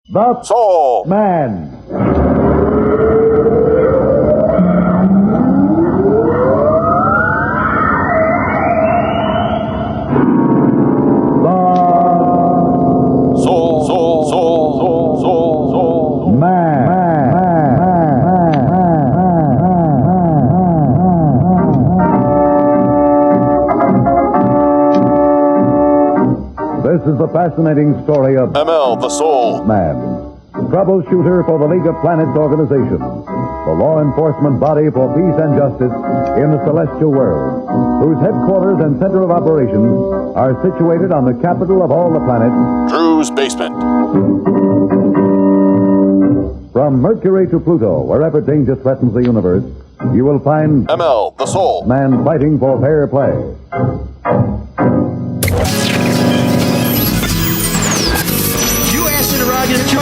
The Soul Man. This is the fascinating story of ML, the Soul Man, troubleshooter for the League of Planets organization, the law enforcement body for peace and justice in the celestial world, whose headquarters and center of operations are situated on the capital of all the planets, Drew's basement. From Mercury to Pluto, wherever danger threatens the universe, you will find ML, the Soul Man fighting for fair play.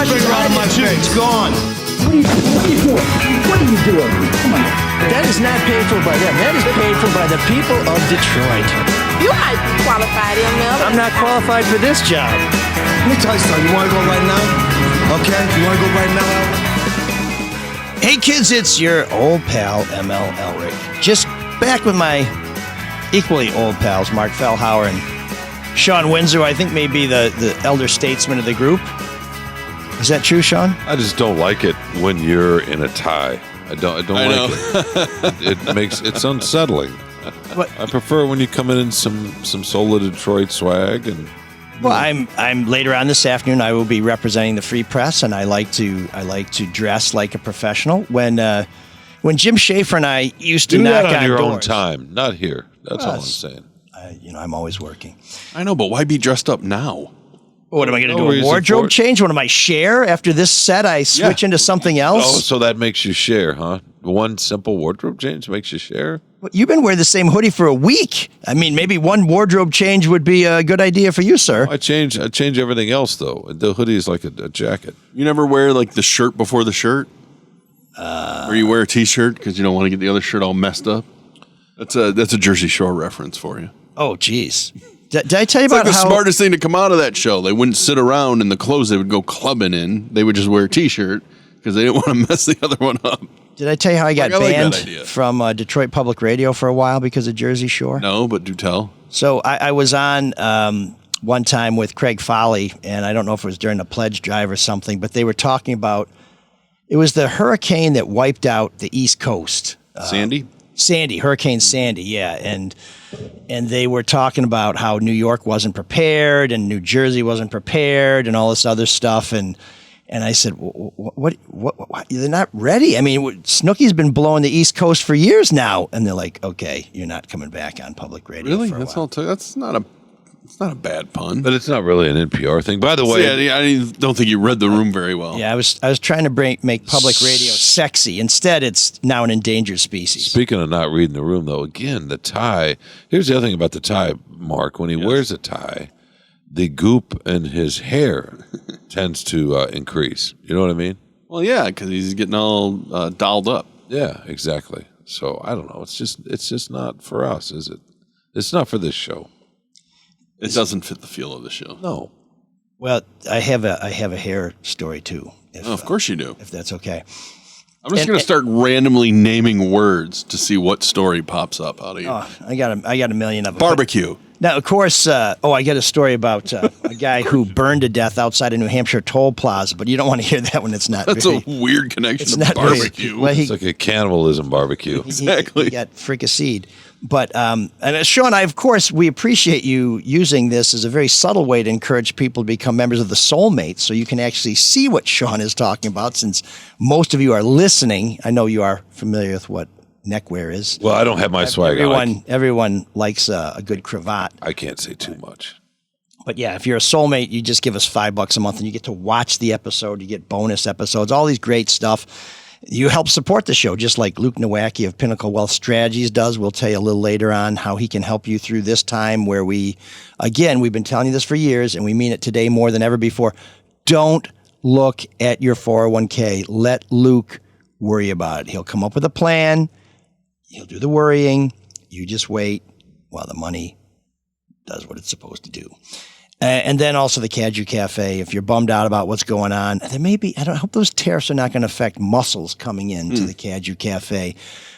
Out of my suit. It's gone. What are you doing? What are you doing? Come on. That is not paid for by them. That is paid for by the people of Detroit. You might be qualified, ML. I'm not qualified for this job. Let me tell you something. You want to go right now? Okay? You want to go right now? Hey kids, it's your old pal ML Elric. Just back with my equally old pals, Mark Fellhauer and Shawn Windsor, I think may be the elder statesman of the group. Is that true, Shawn? I just don't like it when you're in a tie. I don't like it. It's unsettling. What? I prefer when you come in some Soul of Detroit swag and. Well, I'm later on this afternoon. I will be representing the Free Press, and I like to dress like a professional. When Jim Schaefer and I used to knock on your doors, own time, not here. That's all I'm saying. I'm always working. I know, but why be dressed up now? What am I going to do? A wardrobe change? What am I, share? After this set, I switch into something else? Oh, so that makes you share, huh? One simple wardrobe change makes you share? Well, you've been wearing the same hoodie for a week. I mean, maybe one wardrobe change would be a good idea for you, sir. I change everything else, though. The hoodie is like a jacket. You never wear like the shirt before the shirt? Or you wear a t-shirt because you don't want to get the other shirt all messed up? That's a Jersey Shore reference for you. Oh, geez. Did I tell you It's about like the how smartest thing to come out of that show. They wouldn't sit around in the clothes they would go clubbing in. They would just wear a t-shirt because they didn't want to mess the other one up. Did I tell you how I got I like that banned idea. from Detroit Public Radio for a while because of Jersey Shore? No, but do tell. So I was on one time with Craig Foley, and I don't know if it was during a pledge drive or something, but they were talking about, it was the hurricane that wiped out the East Coast. Sandy? Hurricane Sandy, yeah. And they were talking about how New York wasn't prepared and New Jersey wasn't prepared and all this other stuff. And I said, what? They're not ready? I mean, Snooki's been blowing the East Coast for years now. And they're like, okay, you're not coming back on public radio. Really? For a That's while. all. It's not a bad pun. But it's not really an NPR thing. By the way, Yeah, I don't think you read the room very well. Yeah, I was trying to make public radio sexy. Instead, it's now an endangered species. speaking of not reading the room, though, again, the tie. Here's the other thing about the tie, Mark. When he wears a tie, the goop in his hair tends to increase. You know what I mean? Well, yeah, because he's getting all dolled up. Yeah, exactly. So I don't know. It's just not for us, is it? It's not for this show. It doesn't fit the feel of the show. No. Well, I have a hair story too. Of course you do. If that's okay. I'm just going to start randomly naming words to see what story pops up out of you. Oh, I got a million of them. Barbecue. Now, of course, I got a story about a guy who burned to death outside a New Hampshire toll plaza, but you don't want to hear that when it's not. That's a weird connection to barbecue. Well, It's like a cannibalism barbecue. Exactly. He got fricasseed. But, and Shawn, of course, we appreciate you using this as a very subtle way to encourage people to become members of the Soulmates so you can actually see what Shawn is talking about, since most of you are listening. I know you are familiar with what neckwear is. Well, I don't have my swag on. Everyone likes a good cravat. I can't say too much. But yeah, if you're a Soulmate, you just give us $5 a month and you get to watch the episode. You get bonus episodes, all these great stuff. You help support the show, just like Luke Nowacki of Pinnacle Wealth Strategies does. We'll tell you a little later on how he can help you through this time where we've been telling you this for years, and we mean it today more than ever before. Don't look at your 401k. Let Luke worry about it. He'll come up with a plan. He'll do the worrying. You just wait while the money does what it's supposed to do. And then also the Caju Cafe. If you're bummed out about what's going on, there may be, I hope those tariffs are not going to affect mussels coming into the Caju Cafe.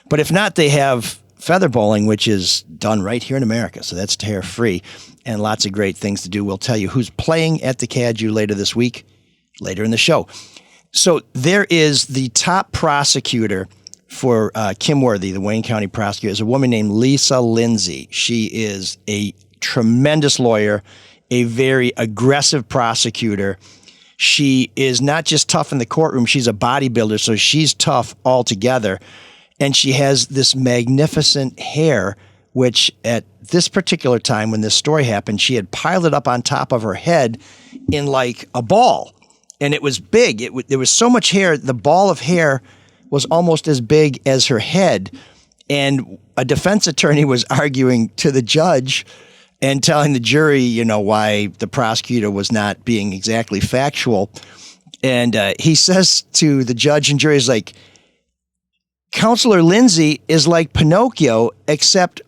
But if not, they have feather bowling, which is done right here in America. So that's tariff free and lots of great things to do. We'll tell you who's playing at the Caju later this week, later in the show. So there is the top prosecutor for Kim Worthy, the Wayne County prosecutor, is a woman named Lisa Lindsay. She is a tremendous lawyer, a very aggressive prosecutor. She is not just tough in the courtroom, she's a bodybuilder, so she's tough altogether. And she has this magnificent hair, which at this particular time when this story happened, she had piled it up on top of her head in like a ball. And it was big. There was so much hair, the ball of hair was almost as big as her head. And a defense attorney was arguing to the judge and telling the jury, you know, why the prosecutor was not being exactly factual. And he says to the judge and jury, he's like, Counselor Lindsay is like Pinocchio, except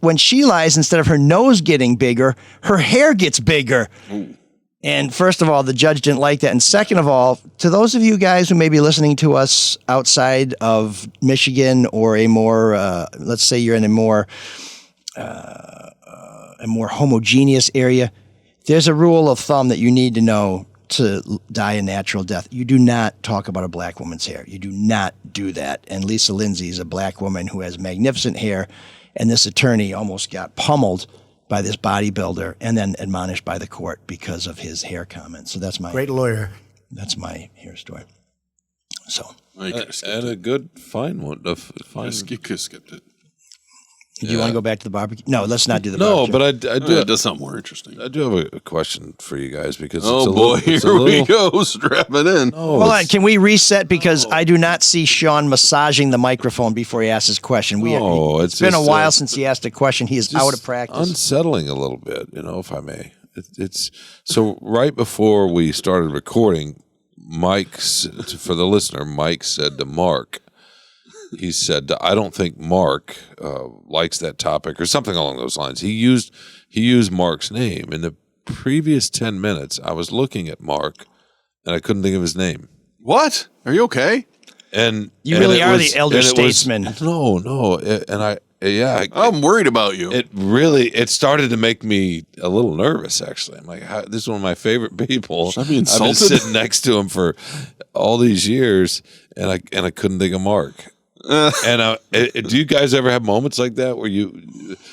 when she lies, instead of her nose getting bigger, her hair gets bigger. Ooh. And first of all, the judge didn't like that. And second of all, to those of you guys who may be listening to us outside of Michigan or a more, let's say you're in a more homogeneous area, there's a rule of thumb that you need to know to die a natural death. You do not talk about a black woman's hair. You do not do that. And Lisa Lindsay is a black woman who has magnificent hair, and this attorney almost got pummeled by this bodybuilder and then admonished by the court because of his hair comments. So that's my great lawyer. That's my hair story. So and a good fine one. You could have skipped it. Do you want to go back to the barbecue? No, let's not do the barbecue. No, but I do. It does something more interesting. I do have a question for you guys because here we go, strap it in. Hold on, can we reset because I do not see Shawn massaging the microphone before he asks his question. It's been a while since he asked a question. He is out of practice. Unsettling a little bit, if I may. It's so right before we started recording, for the listener, Mike said to Mark. He said, I don't think Mark likes that topic or something along those lines. He used Mark's name. In the previous 10 minutes, I was looking at Mark, and I couldn't think of his name. What? Are you okay? And you really are the elder statesman. I'm worried about you. It started to make me a little nervous, actually. I'm like, this is one of my favorite people. Should I be insulted? I've been sitting next to him for all these years, and I couldn't think of Mark. And do you guys ever have moments like that where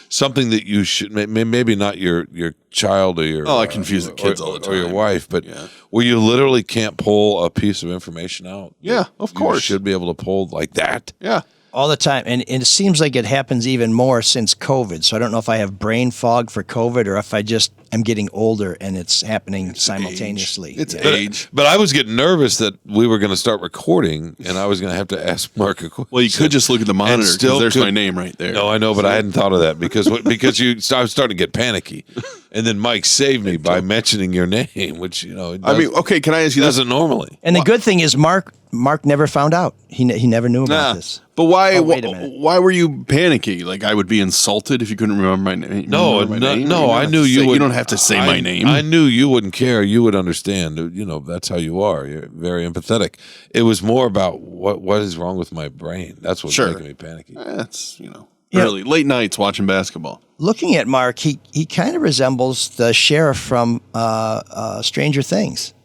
something that you should maybe not your child or your I confuse the kids all the time or your wife, but where you literally can't pull a piece of information out? Yeah, of course. You should be able to pull like that. Yeah. All the time. And it seems like it happens even more since COVID. So I don't know if I have brain fog for COVID or if I just am getting older and it's happening simultaneously. It's age. But I was getting nervous that we were going to start recording and I was going to have to ask Mark a question. Well, you could just look at the monitor because there's my name right there. No, I know, but I hadn't thought of that because I was starting to get panicky. And then Mike saved me by mentioning your name, which, okay, can I ask you this? Doesn't normally. And the good thing is Mark never found out. He never knew about this. But why? Why were you panicky? Like I would be insulted if you couldn't remember my name. No. I knew you. You don't have to say my name. I knew you wouldn't care. You would understand. That's how you are. You're very empathetic. It was more about what is wrong with my brain. That's what's making me panicky. That's early late nights watching basketball. Looking at Mark, he kind of resembles the sheriff from Stranger Things.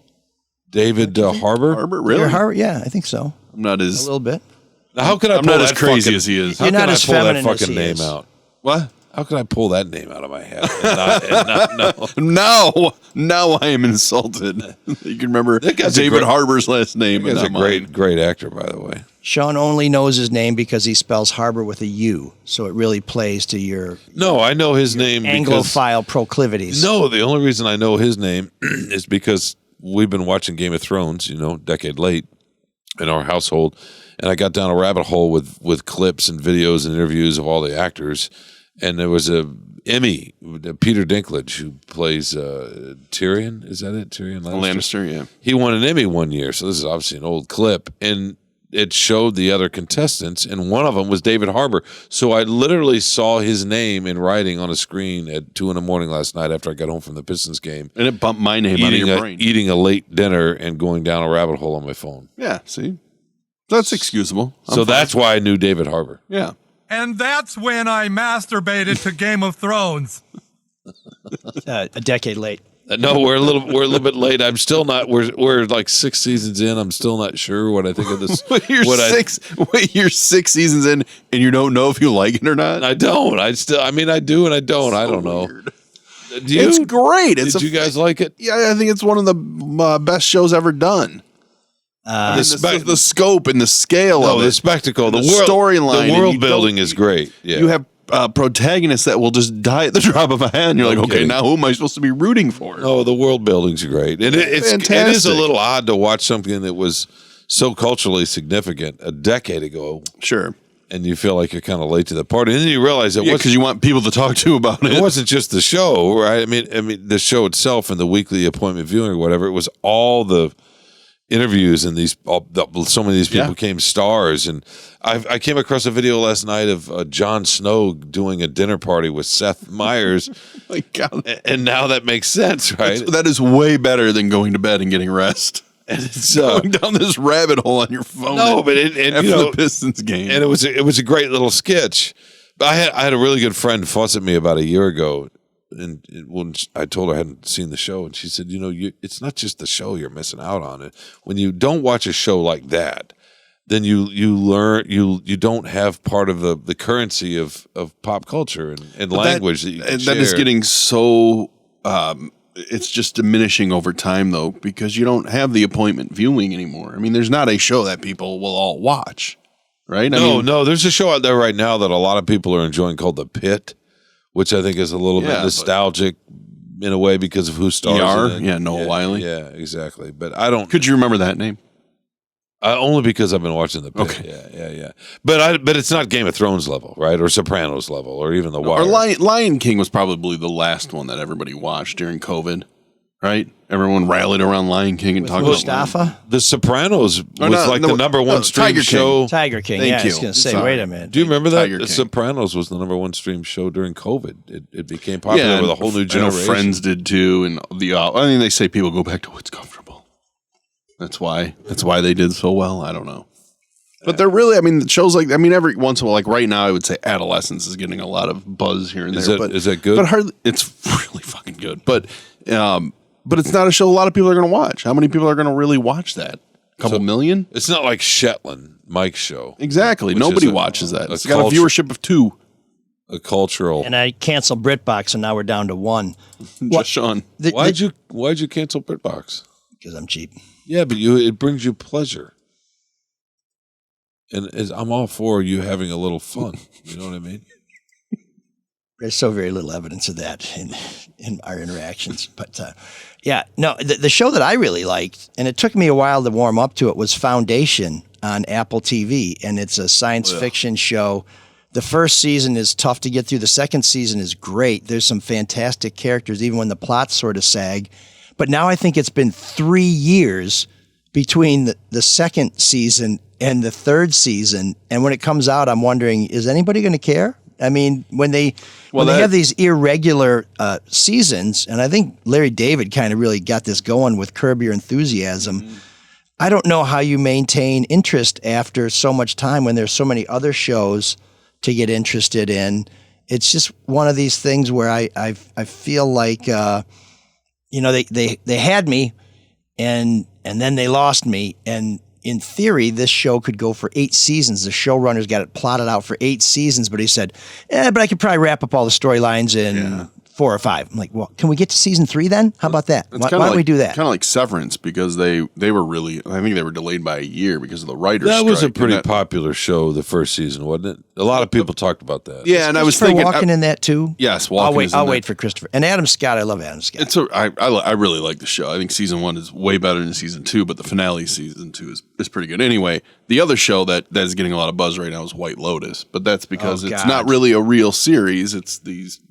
David Harbour. Harbour, really? Harbour, yeah, I think so. I'm not as a little bit. Now, how could I? I'm not as crazy as he is. You're not as feminine as he is. Pull that fucking name out? What? How could I pull that name out of my head and not know? Now I am insulted. You can remember David Harbour's last name. He's a great actor, by the way. Shawn only knows his name because he spells Harbor with a U, so it really plays to your I know his name Anglophile proclivities. No, the only reason I know his name is because we've been watching Game of Thrones, decade late in our household, and I got down a rabbit hole with clips and videos and interviews of all the actors, and there was a Emmy, Peter Dinklage, who plays Tyrion. Is that it? Tyrion Lannister? Yeah. He won an Emmy one year, so this is obviously an old clip, and it showed the other contestants, and one of them was David Harbour. So I literally saw his name in writing on a screen at 2 a.m. last night after I got home from the Pistons game. And it bumped my name out of your brain. Eating a late dinner and going down a rabbit hole on my phone. Yeah, see? That's excusable. So that's why I knew David Harbour. Yeah. And that's when I masturbated to Game of Thrones. A decade late. No, we're a little bit late. I'm still not. We're like 6 seasons in. I'm still not sure what I think of this. You're 6 seasons in, and you don't know if you like it or not. I don't. I do, and I don't. I don't know. Do you? It's great. Did you guys like it? Yeah, I think it's one of the best shows ever done. The scope and the scale of it, the spectacle, the storyline, the world building is great. Yeah. You have protagonists that will just die at the drop of a hat, and you're like, okay, now who am I supposed to be rooting for? Oh, the world building's great, and it is a little odd to watch something that was so culturally significant a decade ago. Sure. And you feel like you're kind of late to the party, and then you realize it because you want people to talk to about it. It wasn't just the show, right? I mean, the show itself and the weekly appointment viewing or whatever. It was all the interviews and so many of these people became stars. And I came across a video last night of Jon Snow doing a dinner party with Seth Meyers. My God. And now that makes sense, right? That is way better than going to bed and getting rest. And it's going down this rabbit hole on your phone. No, but after the Pistons game, and it was a great little sketch. But I had a really good friend fuss at me about a year ago, and when I told her I hadn't seen the show, and she said, it's not just the show you're missing out on. It when you don't watch a show like that, then you learn you don't have part of the currency of pop culture and language that you can share. That is getting so. It's just diminishing over time, though, because you don't have the appointment viewing anymore. I mean, there's not a show that people will all watch, right? No. There's a show out there right now that a lot of people are enjoying called The Pit, which I think is a little bit nostalgic in a way because of who stars in it. Yeah, Noah Wiley. Yeah, exactly. But I don't. Could you remember that name? Only because I've been watching The Pit. Okay. Yeah. But it's not Game of Thrones level, right? Or Sopranos level, or even The Wire. Or Lion King was probably the last one that everybody watched during COVID, right? Everyone rallied around Lion King and talked Mustafa? about The Sopranos was the number one stream Tiger show. Tiger King. Thank I was you. going to say, Sorry. wait a minute. Do you remember that? Tiger The King. Sopranos was the number one stream show during COVID. It became popular with a whole new generation. I know Friends did too, and they say people go back to what's comfortable. That's why they did so well. I don't know. But they're really, shows like, every once in a while, like right now, I would say Adolescence is getting a lot of buzz here and there. Is that good? But hardly, it's really fucking good. But it's not a show a lot of people are going to watch. How many people are going to really watch that? A couple million? It's not like Shetland, Mike's show. Exactly. Nobody watches that. It's got a viewership of 2. A cultural. And I canceled BritBox, so now we're down to 1. Just Sean. Why'd you cancel BritBox? Because I'm cheap. Yeah, but it brings you pleasure. And I'm all for you having a little fun. You know what I mean? There's so very little evidence of that in our interactions. But the show that I really liked, and it took me a while to warm up to it, was Foundation on Apple TV. And it's a science fiction show. The first season is tough to get through. The second season is great. There's some fantastic characters, even when the plots sort of sag. But now I think it's been 3 years between the second season and the third season. And when it comes out, I'm wondering, is anybody going to care? I mean, when they have these irregular seasons, and I think Larry David kind of really got this going with Curb Your Enthusiasm. Mm-hmm. I don't know how you maintain interest after so much time when there's so many other shows to get interested in. It's just one of these things where I feel like they had me and then they lost me. And in theory, this show could go for 8 seasons. The showrunners got it plotted out for 8 seasons, but he said, but I could probably wrap up all the storylines in 4 or 5. I'm like, well, can we get to season 3 then? How about that? Why don't we do that? Kind of like Severance, because they were really, I think they were delayed by a year because of the writers' That strike. was a pretty popular show the first season, wasn't it? A lot of people talked about that. Yeah, and I was thinking thinking Walken in that too. Yes, Walken. I'll wait for Christopher and Adam Scott. I love Adam Scott. I really like the show. I think season 1 is way better than season 2, but the finale season 2 is pretty good. Anyway, the other show that is getting a lot of buzz right now is White Lotus, but that's because it's not really a real series.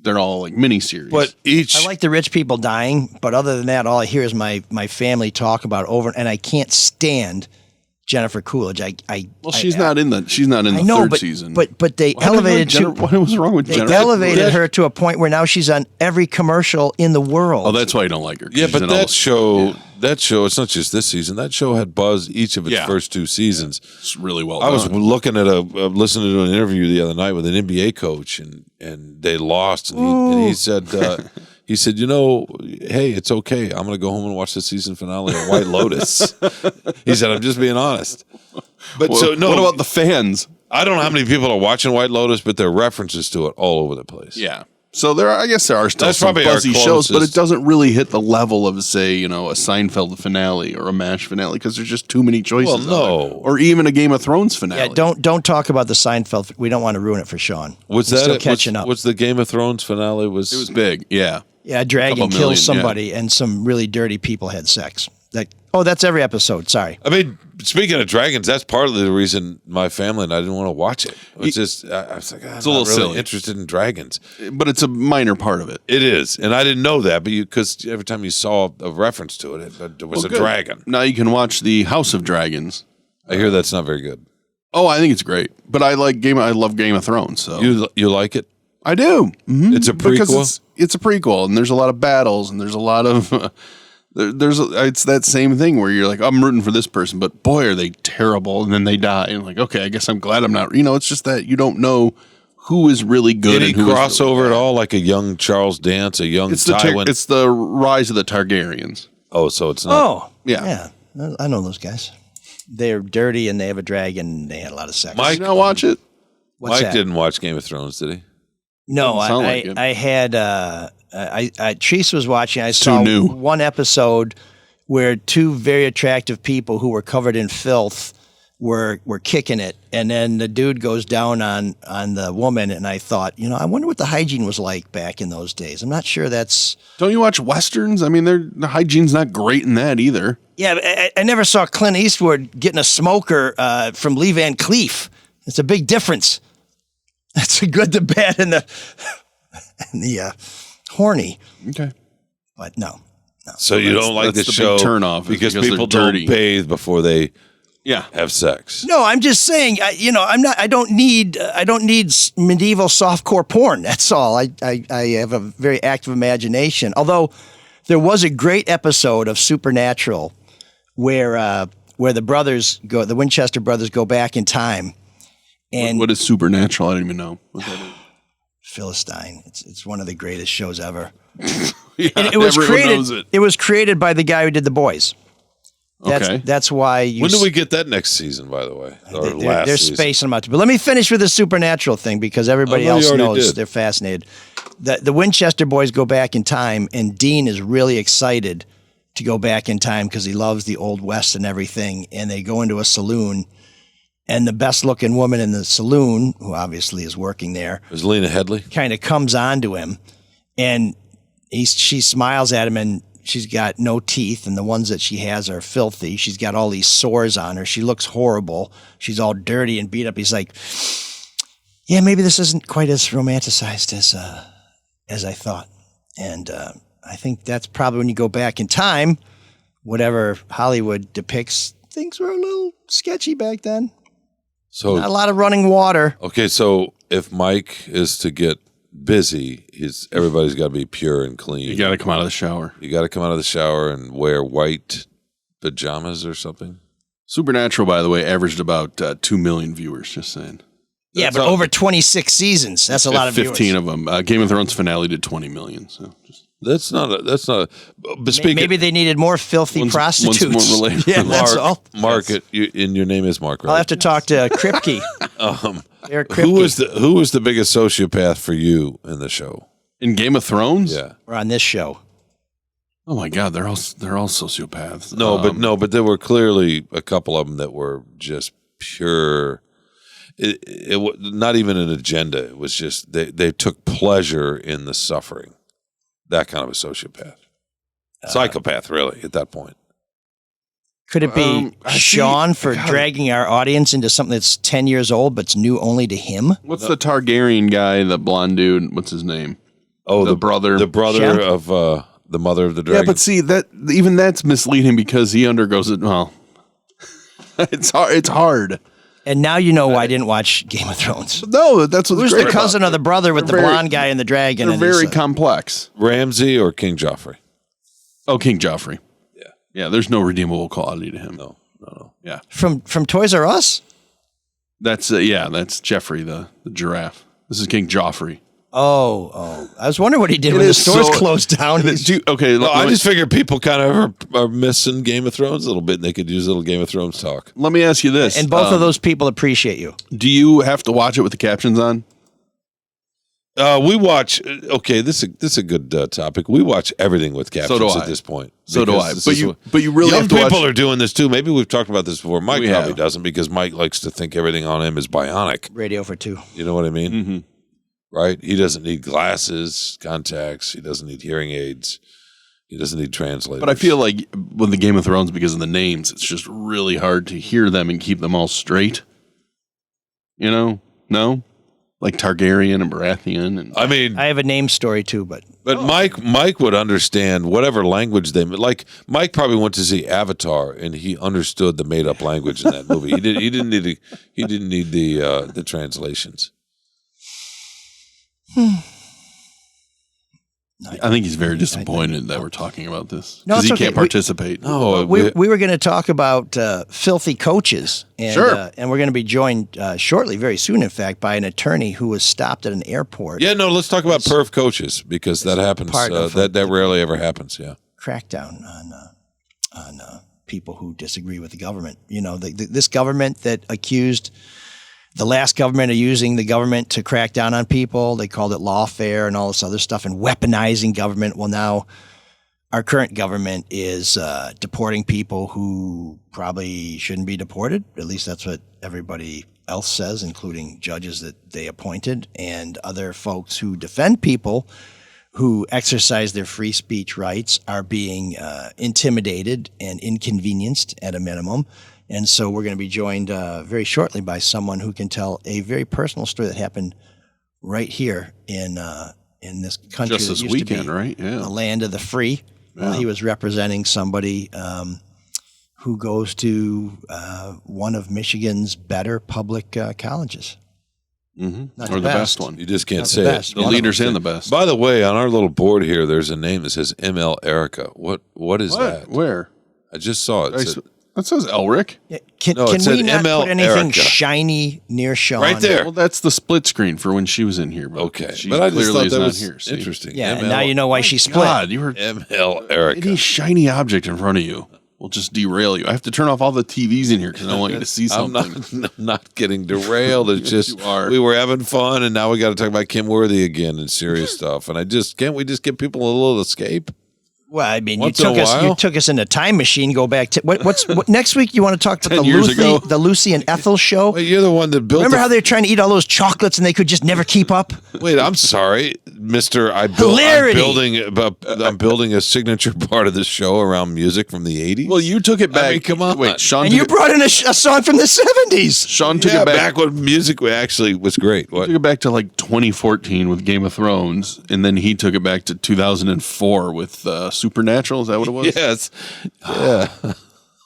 They're all like mini series. But I like the rich people dying, but other than that, all I hear is my family talk about over, and I can't stand Jennifer Coolidge. She's not in the third season. But they elevated what was wrong with Jennifer? They elevated her to a point where now she's on every commercial in the world. Oh, that's why you don't like her. Yeah, but that show, it's not just this season. That show had buzz each of its first 2 seasons. Yeah. It's really well done. I was looking at listening to an interview the other night with an NBA coach, and they lost, and he said, hey, it's okay. I'm going to go home and watch the season finale of White Lotus. He said, I'm just being honest. But what about the fans? I don't know how many people are watching White Lotus, but there are references to it all over the place. Yeah. So I guess there are still That's some probably our fuzzy shows, but it closest. doesn't really hit the level of, say, a Seinfeld finale or a MASH finale because there's just too many choices. Well, no. Or even a Game of Thrones finale. Yeah, don't talk about the Seinfeld. We don't want to ruin it for Sean. Was He's that still catching up? Was the Game of Thrones finale? It was big, yeah. Yeah, a dragon Couple kills million, somebody, and some really dirty people had sex. That's every episode. Sorry. I mean, speaking of dragons, that's part of the reason my family and I didn't want to watch it. It's just, I was like, it's a little silly. Interested in dragons. But it's a minor part of it. It is. And I didn't know that, but because every time you saw a reference to it, there was a dragon. Now you can watch the House of Dragons. I hear that's not very good. Oh, I think it's great. But I love Game of Thrones. So You like it? I do. Mm-hmm. It's a prequel? Because it's a prequel, and there's a lot of battles, and there's a lot of... it's that same thing where you're like, I'm rooting for this person, but boy, are they terrible, and then they die. And like, okay, I guess I'm glad I'm not. It's just that you don't know who is really good. Any crossover at all, like a young Charles Dance, a young Tywin? It's the rise of the Targaryens. Oh, so it's not. Oh, yeah. I know those guys. They're dirty, and they have a dragon, and they had a lot of sex. Mike, now watch it. Mike didn't watch Game of Thrones, did he? No, I had. Treese was watching. I saw one episode where 2 very attractive people who were covered in filth were kicking it, and then the dude goes down on the woman, and I thought, I wonder what the hygiene was like back in those days. I'm not sure that's. Don't you watch westerns? I mean, the hygiene's not great in that either. Yeah, I never saw Clint Eastwood getting a smoker from Lee Van Cleef. It's a big difference. That's the good, the bad, and the horny. Okay. But no. So you don't like the show turn off because people don't bathe before they have sex. No, I'm just saying, I don't need medieval softcore porn. That's all. I have a very active imagination. Although there was a great episode of Supernatural where the Winchester brothers go back in time. And what is Supernatural? I don't even know what that is. Philistine. It's one of the greatest shows ever. And it was created. Knows it. It was created by the guy who did The Boys. That's why. When do we get that next season? By the way, they're spacing them out. But let me finish with the Supernatural thing because everybody else knows they're fascinated. The Winchester boys go back in time, and Dean is really excited to go back in time because he loves the Old West and everything. And they go into a saloon. And the best-looking woman in the saloon, who obviously is working there, is Lena Headey, kind of comes on to him, and she smiles at him, and she's got no teeth, and the ones that she has are filthy. She's got all these sores on her. She looks horrible. She's all dirty and beat up. He's like, yeah, maybe this isn't quite as romanticized as I thought. And I think that's probably when you go back in time, whatever Hollywood depicts, things were a little sketchy back then. So not a lot of running water. Okay, so if Mike is to get busy, everybody's got to be pure and clean. You got to come out of the shower. You got to come out of the shower and wear white pajamas or something. Supernatural, by the way, averaged about 2 million viewers. Just saying. Yeah, but over 26 seasons, that's a lot of 15 of them. Game of Thrones finale did 20 million. So that's not. But speaking, maybe they needed more filthy prostitutes. More related. Yeah, that's all. Mark, and your name is Mark, right? I'll have to talk to Kripke. Eric Kripke. Who was the biggest sociopath for you in the show? In Game of Thrones? Yeah, or on this show. Oh my God, they're all sociopaths. But there were clearly a couple of them that were just pure. It was not even an agenda. It was just they took pleasure in the suffering. That kind of a sociopath. Psychopath, really, at that point. Could it be Shawn for dragging our audience into something that's 10 years old but's new only to him? What's the Targaryen guy, the blonde dude? What's his name? Oh, the brother. The brother Shem? of the mother of the dragon. Yeah, but see, that's misleading because he undergoes it. Well, It's hard. It's hard. And now you know why I didn't watch Game of Thrones. No, that's what's Who's great the cousin about of the brother with the blonde guy and the dragon? They're and very complex. Ramsay or King Joffrey? Oh, King Joffrey. Yeah. Yeah, there's no redeemable quality to him. No. Yeah. From Toys R Us? That's Jeffrey, the giraffe. This is King Joffrey. Oh. I was wondering what he did when the stores closed down. Okay. I just figured people kind of are missing Game of Thrones a little bit, and they could use a little Game of Thrones talk. Let me ask you this. And both of those people appreciate you. Do you have to watch it with the captions on? We watch. Okay, this is a good topic. We watch everything with captions at this point. So do I. But you really young have to people watch. are doing this too. Maybe we've talked about this before. Mike We probably have. doesn't because Mike likes to think everything on him is bionic. Radio for two. You know what I mean? Mm-hmm. Right? He doesn't need glasses, contacts. He doesn't need hearing aids. He doesn't need translators. But I feel like with the Game of Thrones, because of the names, it's just really hard to hear them and keep them all straight. You know? No? Like Targaryen and Baratheon. And I mean, I have a name story too, but Mike would understand whatever language they like. Mike probably went to see Avatar and he understood the made up language in that movie. He didn't need the translations. I think he's very disappointed that we're talking about this No, because it's he okay. can't participate. we were going to talk about filthy coaches, and and we're going to be joined shortly, very soon, in fact, by an attorney who was stopped at an airport. Yeah, no, let's talk about perv coaches because that happens. That rarely ever happens. Yeah, crackdown on people who disagree with the government. You know, this government that accused the last government of using the government to crack down on people. They called it lawfare and all this other stuff and weaponizing government. Well, now our current government is deporting people who probably shouldn't be deported. At least that's what everybody else says, including judges that they appointed and other folks who defend people who exercise their free speech rights are being intimidated and inconvenienced at a minimum. And so we're going to be joined very shortly by someone who can tell a very personal story that happened right here in this country. Just that this used weekend, to be right? Yeah. the land of the free. Yeah. He was representing somebody who goes to one of Michigan's better public colleges. Mm-hmm. Not Or the best one. you just can't Not the say best. it. The leaders and the best. By the way, on our little board here, there's a name that says ML Erica. What is that? Where? I just saw it. That says Elric. Yeah, can No, it we said not ML put anything Erica. shiny near Shawn? Right there. Well, that's the split screen for when she was in here. But Okay, she but I just clearly thought is that not was here. See? interesting. Yeah, and ML now you know why she split. God, you were ML Erica. any shiny object in front of you will just derail you. I have to turn off all the TVs in here because I want you to see I'm something. not getting derailed. It's just You are. we were having fun, and now we got to talk about Kim Worthy again and serious stuff. And can't we just give people a little escape? Well, I mean, Once in a you while? took us in a time machine. Go back to what next week? You want to talk about 10 years ago. the Lucy and Ethel show? Well, you're the one that built. Remember how they were trying to eat all those chocolates and they could just never keep up? Wait, I'm sorry, Mister. Hilarity. I'm building a signature part of this show around music from the '80s. Well, you took it back. I mean, come on. Wait, Sean. And took you it- brought in a song from the 70s. Sean took yeah, it back. back when music actually was great. What? Took it back to like 2014 with Game of Thrones, and then he took it back to 2004 with Supernatural. Is that what it was? Yes. Yeah.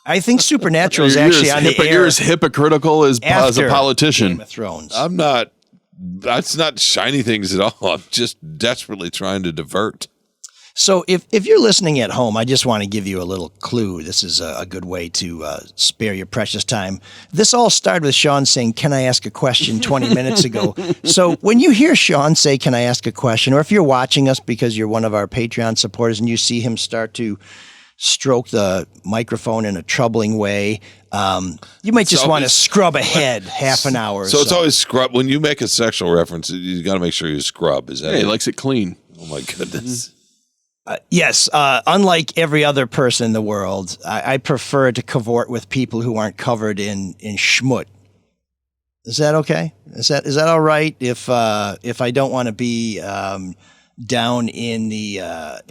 I think Supernatural is You're actually as on the hypo- air You're as hypocritical as a after politician. Game of Thrones. I'm not. That's not shiny things at all. I'm just desperately trying to divert. So if you're listening at home, I just want to give you a little clue. This is a good way to spare your precious time. This all started with Shawn saying, "Can I ask a question?" 20 minutes ago. So when you hear Shawn say, "Can I ask a question?" or if you're watching us because you're one of our Patreon supporters and you see him start to stroke the microphone in a troubling way, you might just want to scrub ahead half an hour. So it's always scrub. When you make a sexual reference, you got to make sure you scrub. Is that Hey, he it? likes it clean. Oh my goodness. Yes, unlike every other person in the world, I prefer to cavort with people who aren't covered in schmut. Is that okay? Is that all right? If I don't want to be down in the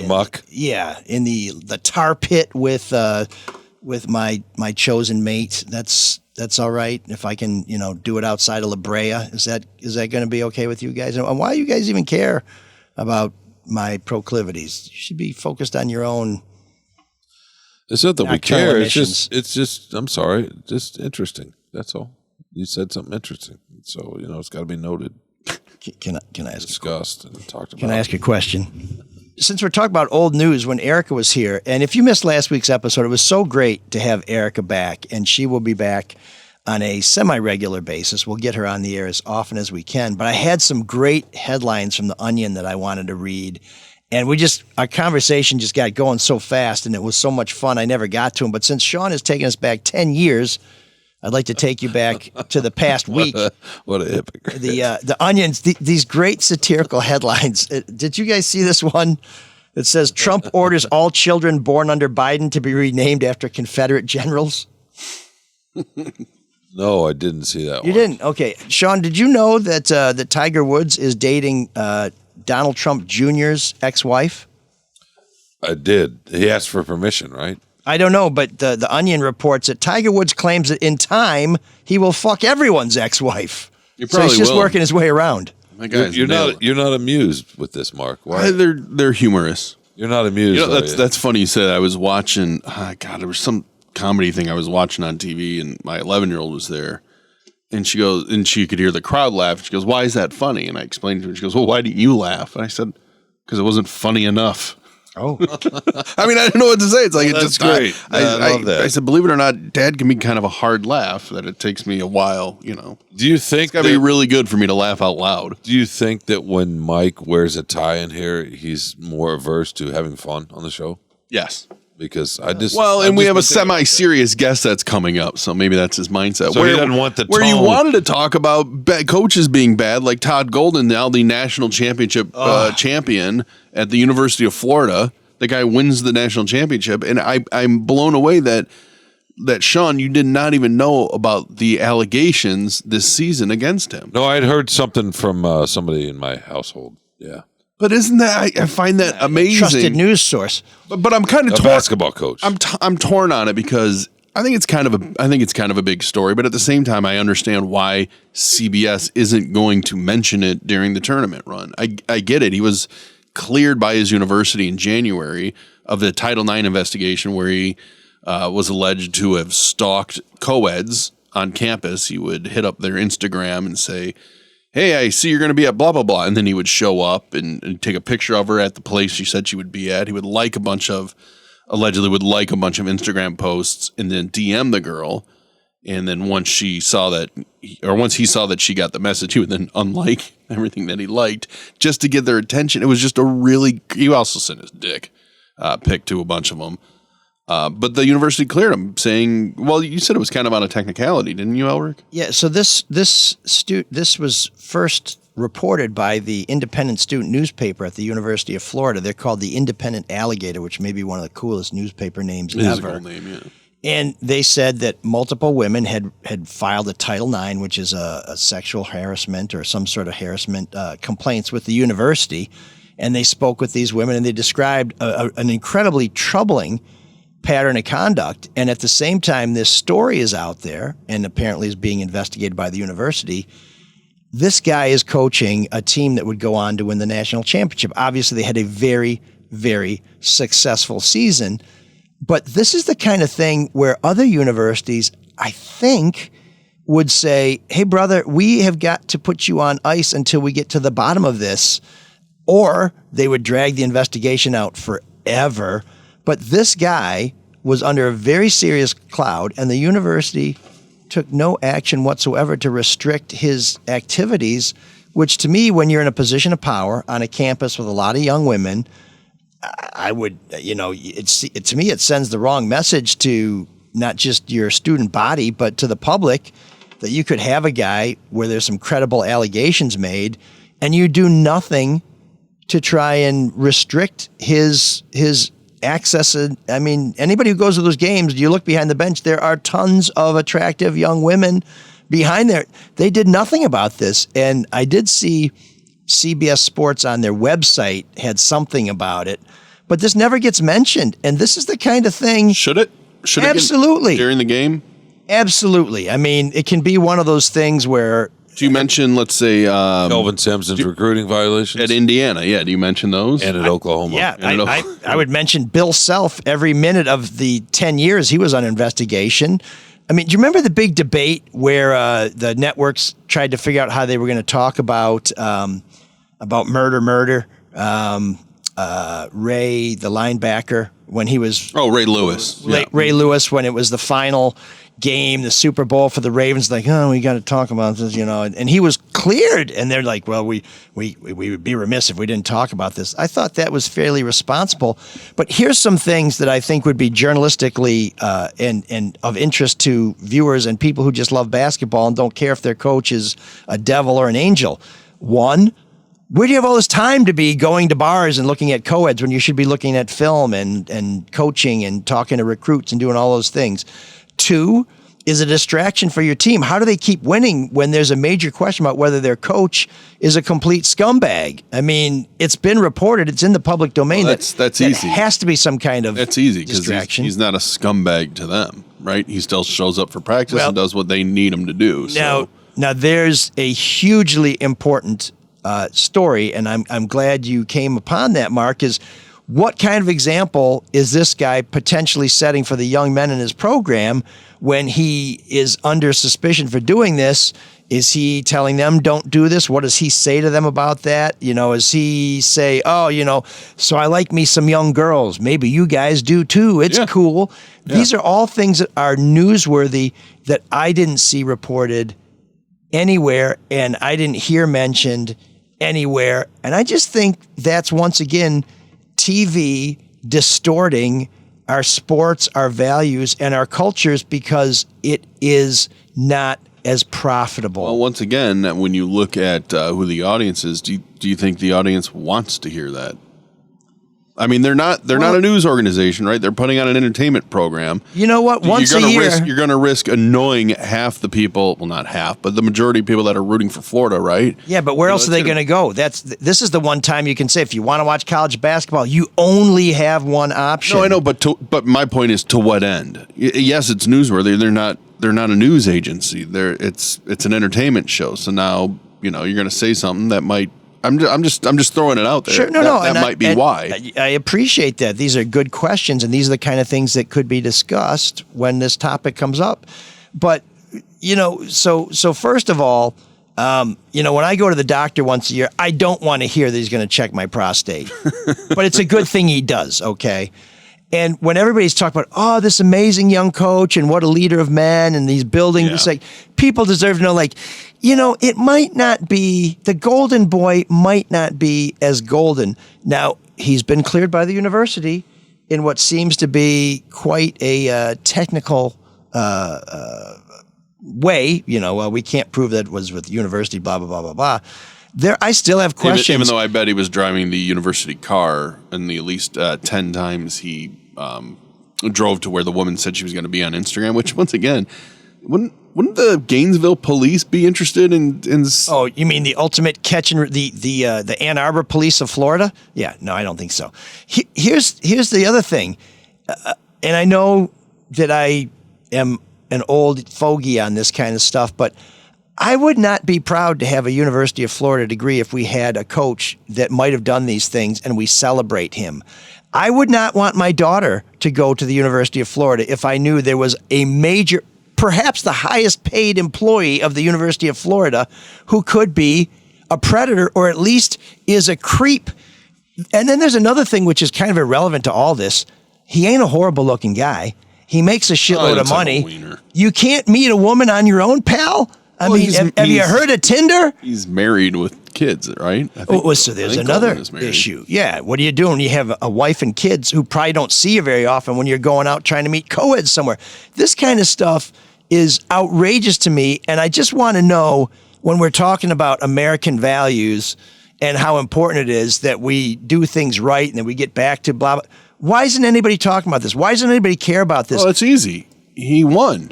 Muck? in the tar pit with my chosen mate, that's all right. If I can, do it outside of La Brea, is that going to be okay with you guys? And why do you guys even care about my proclivities? You should be focused on your own. It's not that we Nocturnal care. emissions. It's just. I'm sorry. Just interesting. That's all. You said something interesting, so it's got to be noted, Can I ask? discussed, and talked about. Can I ask you a question? Since we're talking about old news, when Erica was here, and if you missed last week's episode, it was so great to have Erica back, and she will be back on a semi-regular basis. We'll get her on the air as often as we can. But I had some great headlines from The Onion that I wanted to read. And our conversation just got going so fast, and it was so much fun, I never got to them. But since Shawn has taken us back 10 years, I'd like to take you back to the past week. What a hypocrite. The Onions, these great satirical headlines. Did you guys see this one? It says, Trump orders all children born under Biden to be renamed after Confederate generals. No, I didn't see that one. You didn't? Okay. Shawn, did you know that Tiger Woods is dating Donald Trump Jr.'s ex-wife? I did. He asked for permission, right? I don't know, but the Onion reports that Tiger Woods claims that in time he will fuck everyone's ex-wife. So he's just working his way around. My guy's You're not amused with this, Mark. Why? They're humorous. You're not amused. That's funny you said. I was watching. There was some comedy thing I was watching on TV, and my 11-year-old was there, and she goes, and she could hear the crowd laugh. She goes, "Why is that funny?" And I explained to her. She goes, "Well, why didn't you laugh?" And I said, "Because it wasn't funny enough." Oh, I mean, I didn't know what to say. It's like Well, it's just that's great. I love that. I said, believe it or not, Dad can be kind of a hard laugh. That it takes me a while. Do you think It's got to be really good for me to laugh out loud. Do you think that when Mike wears a tie in here, he's more averse to having fun on the show? Yes. Because we have a semi-serious guest that's coming up, so maybe that's his mindset. So he doesn't want the where you tone. wanted to talk about coaches being bad, like Todd Golden, now the national championship champion at the University of Florida. The guy wins the national championship, and I'm blown away that Shawn, you did not even know about the allegations this season against him. No, I'd heard something from somebody in my household. Yeah. But isn't that I find that amazing? trusted news source. But I'm kind of A basketball coach. I'm torn on it because I think it's kind of a big story, but at the same time, I understand why CBS isn't going to mention it during the tournament run. I get it. He was cleared by his university in January of the Title IX investigation where he was alleged to have stalked co-eds on campus. He would hit up their Instagram and say, "Hey, I see you're going to be at blah, blah, blah." And then he would show up and take a picture of her at the place she said she would be at. He would allegedly would like a bunch of Instagram posts and then DM the girl. And then once he saw that she got the message, he would then unlike everything that he liked just to get their attention. It was just he also sent his dick pic to a bunch of them. But the university cleared him, saying, "Well, you said it was kind of on a technicality, didn't you, Elric?" Yeah. So this was first reported by the independent student newspaper at the University of Florida. They're called the Independent Alligator, which may be one of the coolest newspaper names It is ever. a cool name, yeah. And they said that multiple women had filed a Title IX, which is a sexual harassment or some sort of harassment complaints with the university. And they spoke with these women, and they described an incredibly troubling pattern of conduct. And at the same time, this story is out there and apparently is being investigated by the university. This guy is coaching a team that would go on to win the national championship. Obviously, they had a very, very successful season. But this is the kind of thing where other universities, I think, would say, "Hey, brother, we have got to put you on ice until we get to the bottom of this." Or they would drag the investigation out forever. But this guy was under a very serious cloud, and the university took no action whatsoever to restrict his activities, which to me, when you're in a position of power on a campus with a lot of young women, I would, to me, it sends the wrong message to not just your student body, but to the public that you could have a guy where there's some credible allegations made and you do nothing to try and restrict his access. I mean, anybody who goes to those games, you look behind the bench, there are tons of attractive young women behind there. They did nothing about this. And I did see CBS Sports on their website had something about it, but this never gets mentioned. And this is the kind of thing. Should it? Absolutely. During the game? Absolutely. I mean, it can be one of those things where Do you mention, let's say, Kelvin Sampson's recruiting violations at Indiana? Yeah, do you mention those? and at Oklahoma? Yeah, I would mention Bill Self every minute of the 10 years he was on investigation. I mean, do you remember the big debate where the networks tried to figure out how they were going to talk about murder? Ray, the linebacker, when he was... Oh, Ray Lewis. Ray Lewis, when it was the final game, the Super Bowl for the Ravens, like, oh, we got to talk about this, and he was cleared, and they're like, well, we would be remiss if we didn't talk about this. I thought that was fairly responsible, but here's some things that I think would be journalistically and of interest to viewers and people who just love basketball and don't care if their coach is a devil or an angel. One, where do you have all this time to be going to bars and looking at co-eds when you should be looking at film and coaching and talking to recruits and doing all those things? Two, is a distraction for your team. How do they keep winning when there's a major question about whether their coach is a complete scumbag? I mean, it's been reported. It's in the public domain. Well, that's easy. It has to be some kind of That's easy distraction. He's not a scumbag to them, right? He still shows up for practice and does what they need him to do. Now there's a hugely important story, and I'm glad you came upon that, Mark, is what kind of example is this guy potentially setting for the young men in his program when he is under suspicion for doing this? Is he telling them don't do this? What does he say to them about that? Does he say, so I like me some young girls. Maybe you guys do too. It's cool. Yeah. These are all things that are newsworthy that I didn't see reported anywhere and I didn't hear mentioned anywhere. And I just think that's once again TV distorting our sports, our values, and our cultures because it is not as profitable. Well, once again, when you look at who the audience is, do you think the audience wants to hear that? I mean, they're not a news organization, right? They're putting on an entertainment program. You know what? Once a year, you're going to risk annoying half the people. Well, not half, but the majority of people that are rooting for Florida, right? Yeah, but where else are they going to go? This is the one time you can say if you want to watch college basketball, you only have one option. No, I know, but my point is to what end? Yes, it's newsworthy. They're not a news agency. It's an entertainment show. So now you're going to say something that might. I'm just throwing it out there. Sure, that might be why. I appreciate that. These are good questions, and these are the kind of things that could be discussed when this topic comes up. But so first of all, when I go to the doctor once a year, I don't want to hear that he's going to check my prostate, but it's a good thing he does. Okay. And when everybody's talking about, this amazing young coach and what a leader of men and these buildings, it's like people deserve to know, it might not be, the golden boy might not be as golden. Now, he's been cleared by the university in what seems to be quite a technical way. We can't prove that it was with the university, blah, blah, blah, blah, blah. I still have questions. Even though I bet he was driving the university car and the at least 10 times he drove to where the woman said she was going to be on Instagram, which once again, wouldn't the Gainesville police be interested in? Oh, you mean the ultimate catch and the Ann Arbor police of Florida? Yeah, no, I don't think so. Here's the other thing, and I know that I am an old fogey on this kind of stuff, but I would not be proud to have a University of Florida degree if we had a coach that might have done these things and we celebrate him. I would not want my daughter to go to the University of Florida if I knew there was a major, perhaps the highest paid employee of the University of Florida who could be a predator or at least is a creep. And then there's another thing which is kind of irrelevant to all this. He ain't a horrible looking guy. He makes a shitload of money. You can't meet a woman on your own, pal? I mean, have you heard of Tinder? He's married with kids, right? So there's another issue. Yeah. What are you doing? You have a wife and kids who probably don't see you very often when you're going out trying to meet co-eds somewhere. This kind of stuff is outrageous to me. And I just want to know, when we're talking about American values and how important it is that we do things right and that we get back to blah, blah. Why isn't anybody talking about this? Why doesn't anybody care about this? Well, it's easy. He won.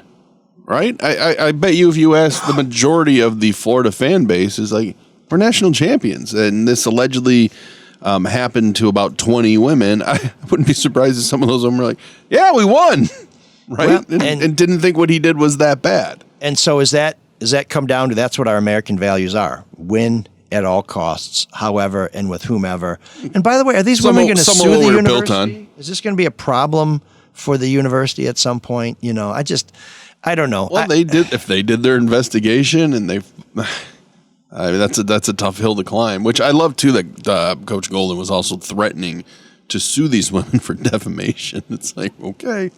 Right? I bet you if you ask the majority of the Florida fan base is like, we're national champions. And this allegedly happened to about 20 women. I wouldn't be surprised if some of those women were like, yeah, we won. Right? Well, and didn't think what he did was that bad. And so is that does that come down to that's what our American values are? Win at all costs, however, and with whomever. And by the way, are these women going to sue the university? Is this going to be a problem for the university at some point? You know, I don't know. Well, if they did their investigation and that's a tough hill to climb, which I love too, that Coach Golden was also threatening to sue these women for defamation. It's like, okay,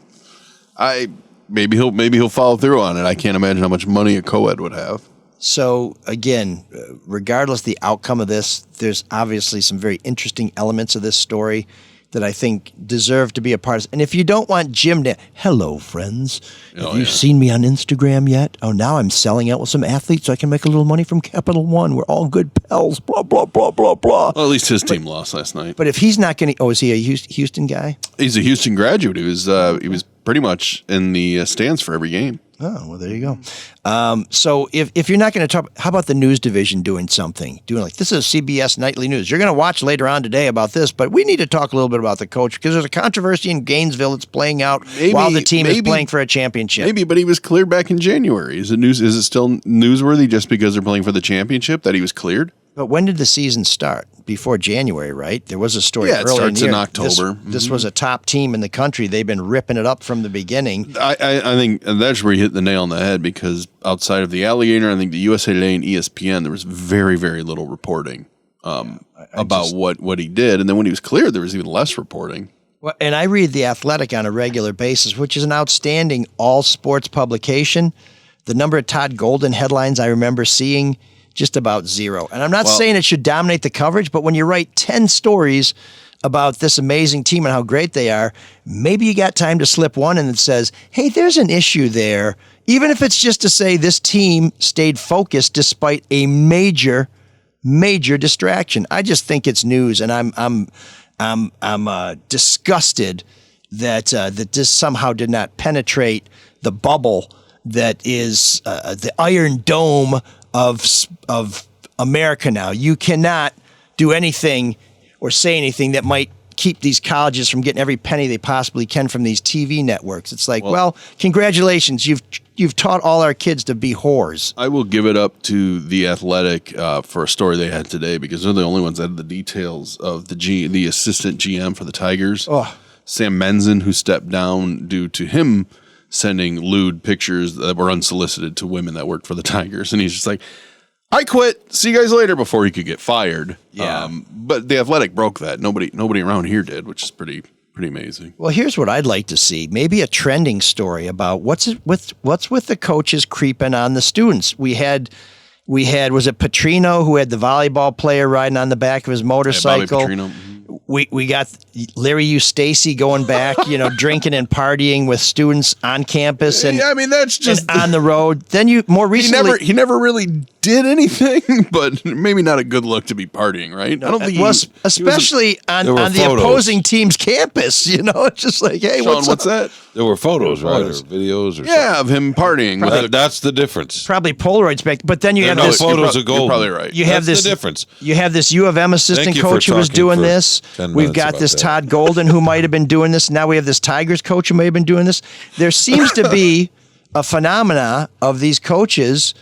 maybe he'll follow through on it. I can't imagine how much money a co-ed would have. So again, regardless of the outcome of this, there's obviously some very interesting elements of this story that I think deserve to be a part of. And if you don't want Jim to, hello, friends. Have you seen me on Instagram yet? Oh, now I'm selling out with some athletes so I can make a little money from Capital One. We're all good pals, blah, blah, blah, blah, blah. Well, at least his team lost last night. But if he's not going to, is he a Houston guy? He's a Houston graduate. He was pretty much in the stands for every game. Oh, well, there you go. So if you're not going to talk, how about the news division doing something? Doing like, this is CBS Nightly News. You're going to watch later on today about this, but we need to talk a little bit about the coach because there's a controversy in Gainesville that's playing out while the team is playing for a championship. Maybe, but he was cleared back in January. Is it still newsworthy just because they're playing for the championship that he was cleared? But when did the season start? Before January, right? There was a story earlier. Yeah, it starts in October. This was a top team in the country. They've been ripping it up from the beginning. I think that's where you hit the nail on the head because outside of the Alligator, I think the USA Today and ESPN, there was very, very little reporting about what he did. And then when he was cleared, there was even less reporting. Well, and I read The Athletic on a regular basis, which is an outstanding all-sports publication. The number of Todd Golden headlines I remember seeing, just about zero. And I'm not saying it should dominate the coverage, but when you write 10 stories about this amazing team and how great they are, maybe you got time to slip one in that says, hey, there's an issue there. Even if it's just to say this team stayed focused despite a major, major distraction. I just think it's news, and I'm disgusted that this somehow did not penetrate the bubble that is the Iron Dome of America now. You cannot do anything or say anything that might keep these colleges from getting every penny they possibly can from these TV networks. It's like, well congratulations, you've taught all our kids to be whores. I will give it up to The Athletic for a story they had today because they're the only ones that had the details of the assistant GM for the Tigers, Sam Menzin, who stepped down due to him sending lewd pictures that were unsolicited to women that worked for the Tigers. And he's just like, I quit. See you guys later before he could get fired. Yeah. But The Athletic broke that. Nobody around here did, which is pretty amazing. Well, here's what I'd like to see. Maybe a trending story about what's with the coaches creeping on the students. We had, was it Petrino who had the volleyball player riding on the back of his motorcycle? Yeah, Bobby Petrino. We got Larry Eustacy going back, drinking and partying with students on campus and I mean that's just on the road. Then you more recently he never really did anything, but maybe not a good look to be partying, right? I don't think especially on the opposing team's campus. It's just like, hey, Shawn, what's that? There were photos, right, or videos, or something. Of him partying. That's the difference. Probably Polaroids back, but then you have this photos of gold. You're probably right. You have that's the difference. You have this U of M assistant coach who was doing this. We've got this Todd Golden who might have been doing this. Now we have this Tigers coach who may have been doing this. There seems to be a phenomena of these coaches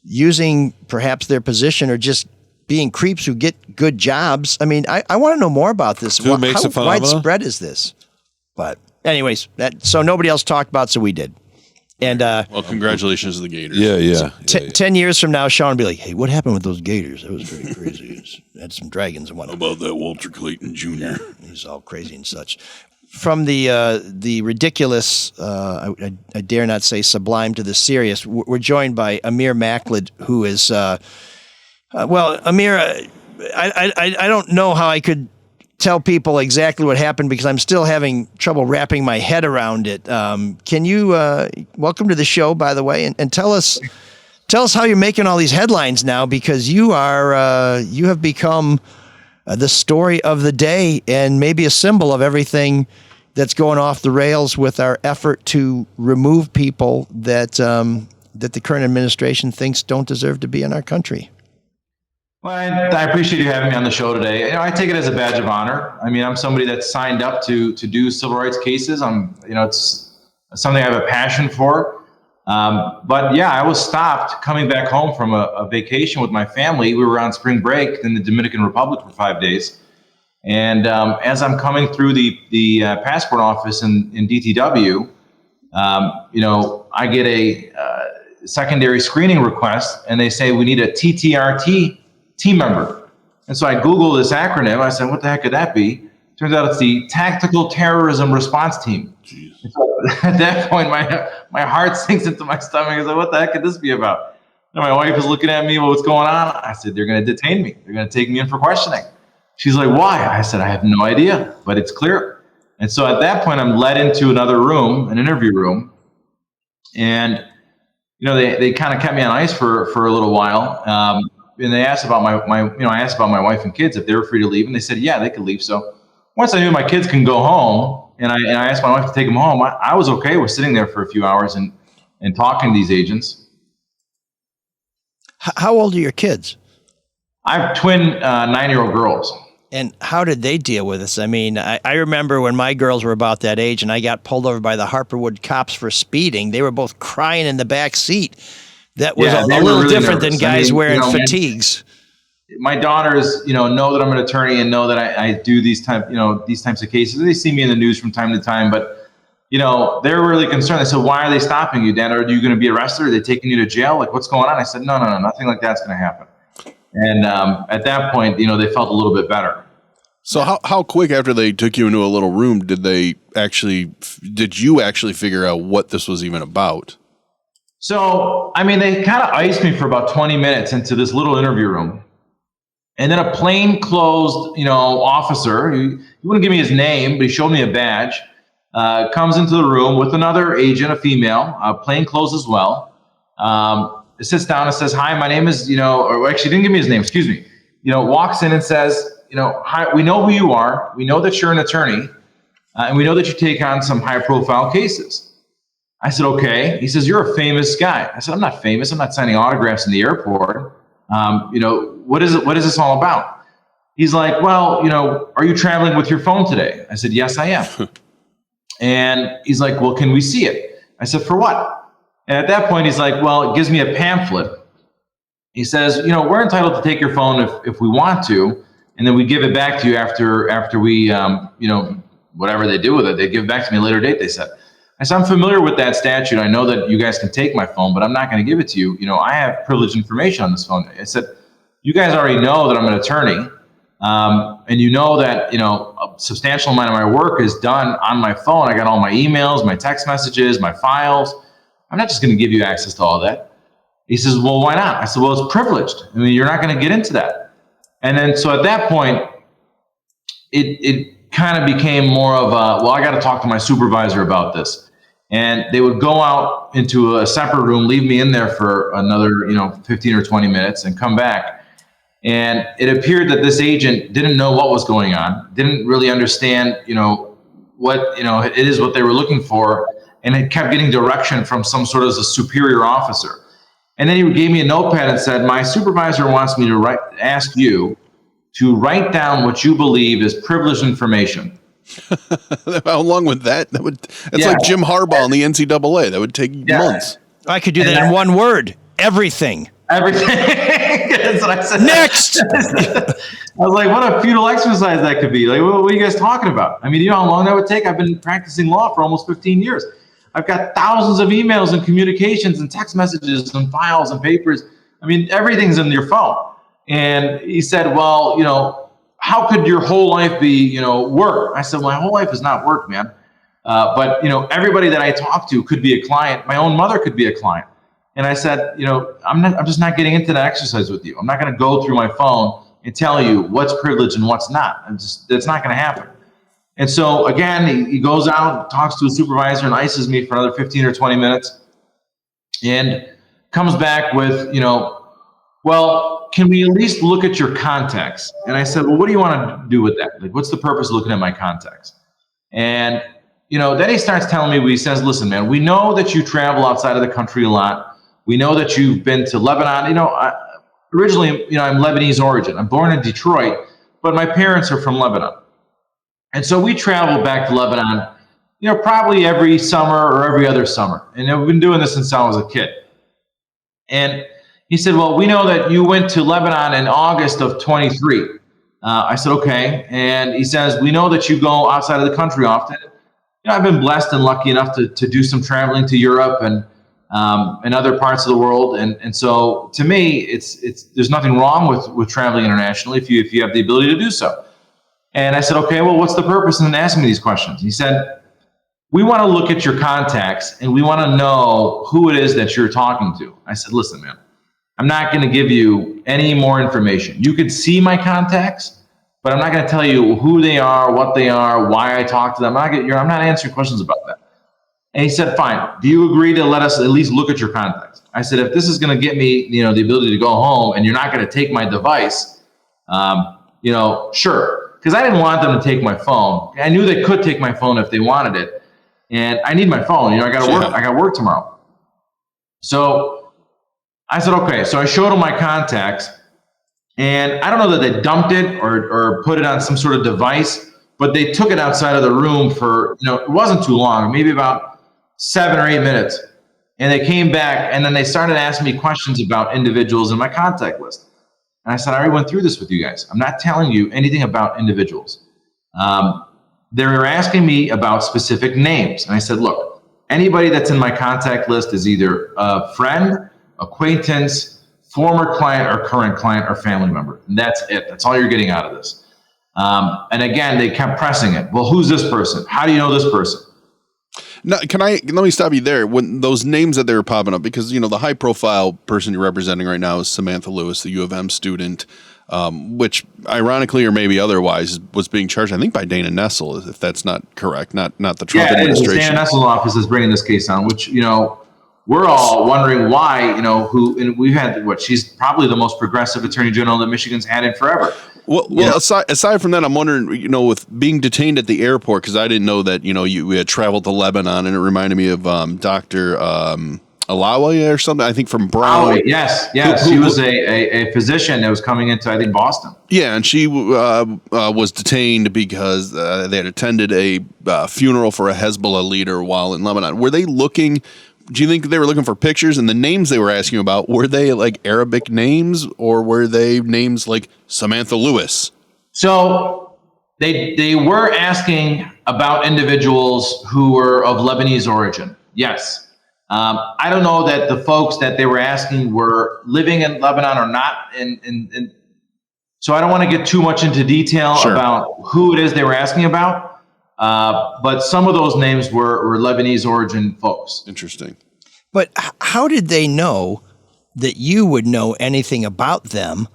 using perhaps their position or just being creeps who get good jobs. I mean, I want to know more about this. How widespread is this? But anyways, so nobody else talked about, so we did. And well, congratulations to the Gators. Yeah. 10 years from now, Shawn will be like, hey, what happened with those Gators? That was very crazy. Had some dragons and whatnot. How about that Walter Clayton Jr.? Yeah, he's all crazy and such. From the ridiculous, I dare not say sublime to the serious, we're joined by Amir Macklid, who is, Amir, I don't know how I could tell people exactly what happened because I'm still having trouble wrapping my head around it. Can you welcome to the show, by the way, and tell us how you're making all these headlines now, because you have become the story of the day and maybe a symbol of everything that's going off the rails with our effort to remove people that the current administration thinks don't deserve to be in our country. Well, I appreciate you having me on the show today. I take it as a badge of honor. I mean, I'm somebody that's signed up to do civil rights cases. It's something I have a passion for. But yeah, I was stopped coming back home from a vacation with my family. We were on spring break in the Dominican Republic for 5 days. And as I'm coming through the passport office in DTW, I get a secondary screening request, and they say we need a TTRT team member. And so I Googled this acronym. I said, what the heck could that be? Turns out it's the Tactical Terrorism Response Team. So at that point, my heart sinks into my stomach. I said, what the heck could this be about? And my wife is looking at me, well, what's going on? I said, they're going to detain me. They're going to take me in for questioning. She's like, why? I said, I have no idea, but it's clear. And so at that point, I'm led into another room, an interview room. And, they kind of kept me on ice for a little while. And they asked about I asked about my wife and kids, if they were free to leave. And they said, yeah, they could leave. So once I knew my kids can go home, and I asked my wife to take them home, I was okay with sitting there for a few hours and talking to these agents. How old are your kids? I have twin 9-year-old girls. And how did they deal with this? I mean, I remember when my girls were about that age and I got pulled over by the Harperwood cops for speeding. They were both crying in the back seat. That was a little really different nervous. Than guys wearing fatigues. My daughters, know that I'm an attorney and know that I do these types of cases. They see me in the news from time to time, but they're really concerned. They said, "Why are they stopping you, Dad? Are you going to be arrested? Are they taking you to jail? Like, what's going on?" I said, "No, nothing like that's going to happen." And at that point, they felt a little bit better. So how quick after they took you into a little room did you actually figure out what this was even about? So, they kind of iced me for about 20 minutes into this little interview room. And then a plainclothes, officer, he wouldn't give me his name, but he showed me a badge, comes into the room with another agent, a female, plainclothes as well. It sits down and says, "Hi, my name is," or actually didn't give me his name, excuse me. Walks in and says, "Hi, we know who you are. We know that you're an attorney, and we know that you take on some high-profile cases." I said, "Okay." He says, "You're a famous guy." I said, "I'm not famous. I'm not signing autographs in the airport. What is it? What is this all about?" He's like, "Well, are you traveling with your phone today?" I said, "Yes, I am." And he's like, "Well, can we see it?" I said, "For what?" And at that point, he's like, "Well, it gives me a pamphlet." He says, "We're entitled to take your phone if we want to, and then we give it back to you after we, whatever they do with it, they give it back to me at a later date," they said. I said, "I'm familiar with that statute. I know that you guys can take my phone, but I'm not going to give it to you. I have privileged information on this phone." I said, "You guys already know that I'm an attorney, and you know that, a substantial amount of my work is done on my phone. I got all my emails, my text messages, my files. I'm not just going to give you access to all that." He says, "Well, why not?" I said, "Well, it's privileged. You're not going to get into that." And then, so at that point, it kind of became more of I got to talk to my supervisor about this. And they would go out into a separate room, leave me in there for another, 15 or 20 minutes and come back. And it appeared that this agent didn't know what was going on, didn't really understand, what, it is what they were looking for. And it kept getting direction from some sort of a superior officer. And then he gave me a notepad and said, "My supervisor wants me to ask you to write down what you believe is privileged information." How long would that? That's like Jim Harbaugh in the NCAA. That would take months. I could do that in one word. Everything. That's what I said. Next. I was like, what a futile exercise that could be. Like, what are you guys talking about? You know how long that would take? I've been practicing law for almost 15 years. I've got thousands of emails and communications and text messages and files and papers. Everything's in your phone. And he said, "Well, how could your whole life be, work?" I said, "My whole life is not work, man. But everybody that I talk to could be a client. My own mother could be a client." And I said, I'm just not getting into that exercise with you. I'm not going to go through my phone and tell you what's privileged and what's not. It's not going to happen. And so again, he goes out, talks to a supervisor, and ices me for another 15 or 20 minutes, and comes back with, "Well, can we at least look at your contacts?" And I said, "Well, what do you want to do with that? Like, what's the purpose of looking at my contacts?" And, then he starts telling me, he says, "Listen, man, we know that you travel outside of the country a lot. We know that you've been to Lebanon. Originally, I'm Lebanese origin. I'm born in Detroit, but my parents are from Lebanon. And so we travel back to Lebanon probably every summer or every other summer. And I've been doing this since I was a kid. And he said, well, we know that you went to Lebanon in August of 23. I said, okay. And he says, we know that you go outside of the country often. I've been blessed and lucky enough to do some traveling to Europe and other parts of the world. And so to me, there's nothing wrong with traveling internationally if you have the ability to do so. And I said, okay, well, what's the purpose? And then asked me these questions. He said, we want to look at your contacts and we want to know who it is that you're talking to. I said, listen, man, I'm not going to give you any more information. You could see my contacts, but I'm not going to tell you who they are, what they are, why I talk to them. I'm not answering questions about that. And he said, fine. Do you agree to let us at least look at your contacts? I said, if this is going to get me, the ability to go home and you're not going to take my device, sure. Because I didn't want them to take my phone. I knew they could take my phone if they wanted it. And I need my phone. I got to work. I got work tomorrow. So I said, okay. So I showed them my contacts. And I don't know that they dumped it or put it on some sort of device, but they took it outside of the room for, it wasn't too long, maybe about 7 or 8 minutes. And they came back and then they started asking me questions about individuals in my contact list. And I said, I already went through this with you guys. I'm not telling you anything about individuals. They were asking me about specific names. And I said, look, anybody that's in my contact list is either a friend, acquaintance, former client or current client or family member. And that's it. That's all you're getting out of this. And again, they kept pressing it. Well, who's this person? How do you know this person? Now, let me stop you there. When those names that they were popping up, because, the high profile person you're representing right now is Samantha Lewis, the U of M student, which ironically or maybe otherwise was being charged, I think, by Dana Nessel, if that's not correct, not the Trump administration. Dana Nessel's office is bringing this case on, which, we're all wondering why, and we've had she's probably the most progressive attorney general that Michigan's had in forever. Well, aside from that, I'm wondering, with being detained at the airport, because I didn't know that, you had traveled to Lebanon, and it reminded me of Dr. Alawi or something, I think from Brown. Yes. She was a physician that was coming into, I think, Boston. Yeah, and she was detained because they had attended a funeral for a Hezbollah leader while in Lebanon. Were they looking... Do you think they were looking for pictures, and the names they were asking about, were they like Arabic names or were they names like Samantha Lewis? So they were asking about individuals who were of Lebanese origin. Yes. I don't know that the folks that they were asking were living in Lebanon or not. So I don't want to get too much into detail about who it is they were asking about. But some of those names were Lebanese origin folks. Interesting. But how did they know that you would know anything about them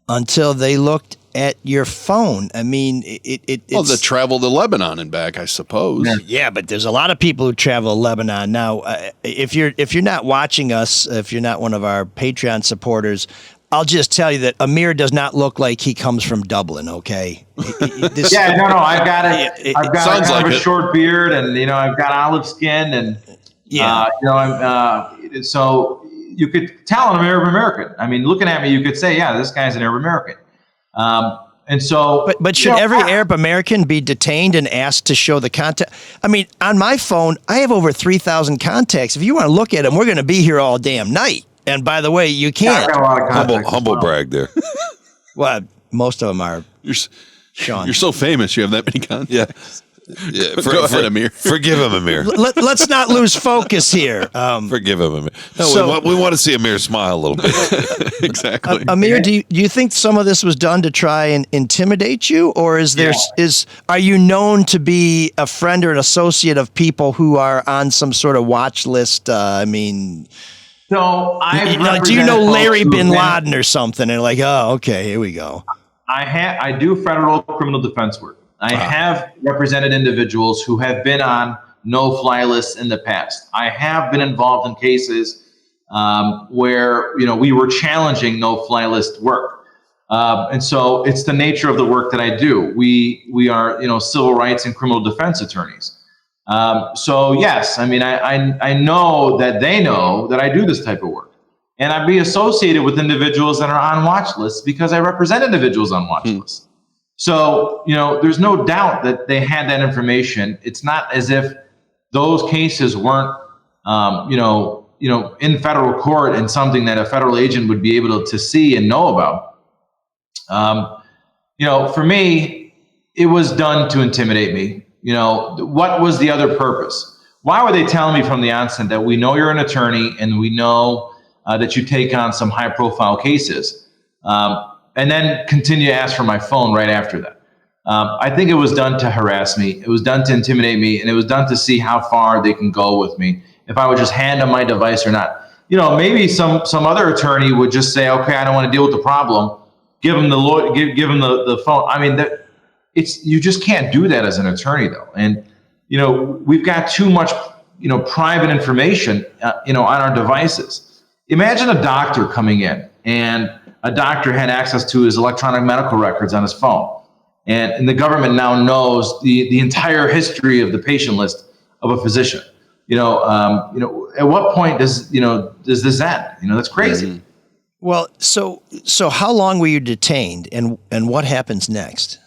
until they looked at your phone? I mean, it's the travel to Lebanon and back, I suppose. Yeah, but there's a lot of people who travel to Lebanon. Now, if you're not watching us, if you're not one of our Patreon supporters, I'll just tell you that Amir does not look like he comes from Dublin, okay? I've got a short beard and, I've got olive skin and, so you could tell I'm an Arab American. I mean, looking at me, you could say, yeah, this guy's an Arab American. And so, but should every Arab American be detained and asked to show the contact? I mean, on my phone, I have over 3,000 contacts. If you want to look at them, we're going to be here all damn night. And by the way, you can't. Humble brag there. Well, most of them are. Shawn. You're so famous. You have that many contacts. Yeah. Go ahead, Amir. Forgive him, Amir. Let's not lose focus here. Forgive him, Amir. No, we want to see Amir smile a little bit. Exactly. Amir, do you think some of this was done to try and intimidate you, or are you known to be a friend or an associate of people who are on some sort of watch list? So do you know Larry Bin Laden or something? And like, oh, okay, here we go. I do federal criminal defense work. I have represented individuals who have been on no-fly lists in the past. I have been involved in cases where we were challenging no-fly list work, and so it's the nature of the work that I do. We are civil rights and criminal defense attorneys. So yes, I mean I know that they know that I do this type of work, and I'd be associated with individuals that are on watch lists because I represent individuals on watch lists. So, there's no doubt that they had that information. It's not as if those cases weren't, in federal court and something that a federal agent would be able to see and know about. For me, it was done to intimidate me. What was the other purpose? Why were they telling me from the onset that we know you're an attorney and we know that you take on some high profile cases, and then continue to ask for my phone right after that? I think it was done to harass me. It was done to intimidate me, and it was done to see how far they can go with me if I would just hand them my device or not. Maybe some other attorney would just say, okay, I don't want to deal with the problem. Give them the lawyer, give them the phone. I mean, you just can't do that as an attorney, though. And we've got too much private information on our devices. Imagine a doctor coming in, and a doctor had access to his electronic medical records on his phone, and the government now knows the entire history of the patient list of a physician. At what point does this end? That's crazy. Mm-hmm. Well, so how long were you detained, and what happens next?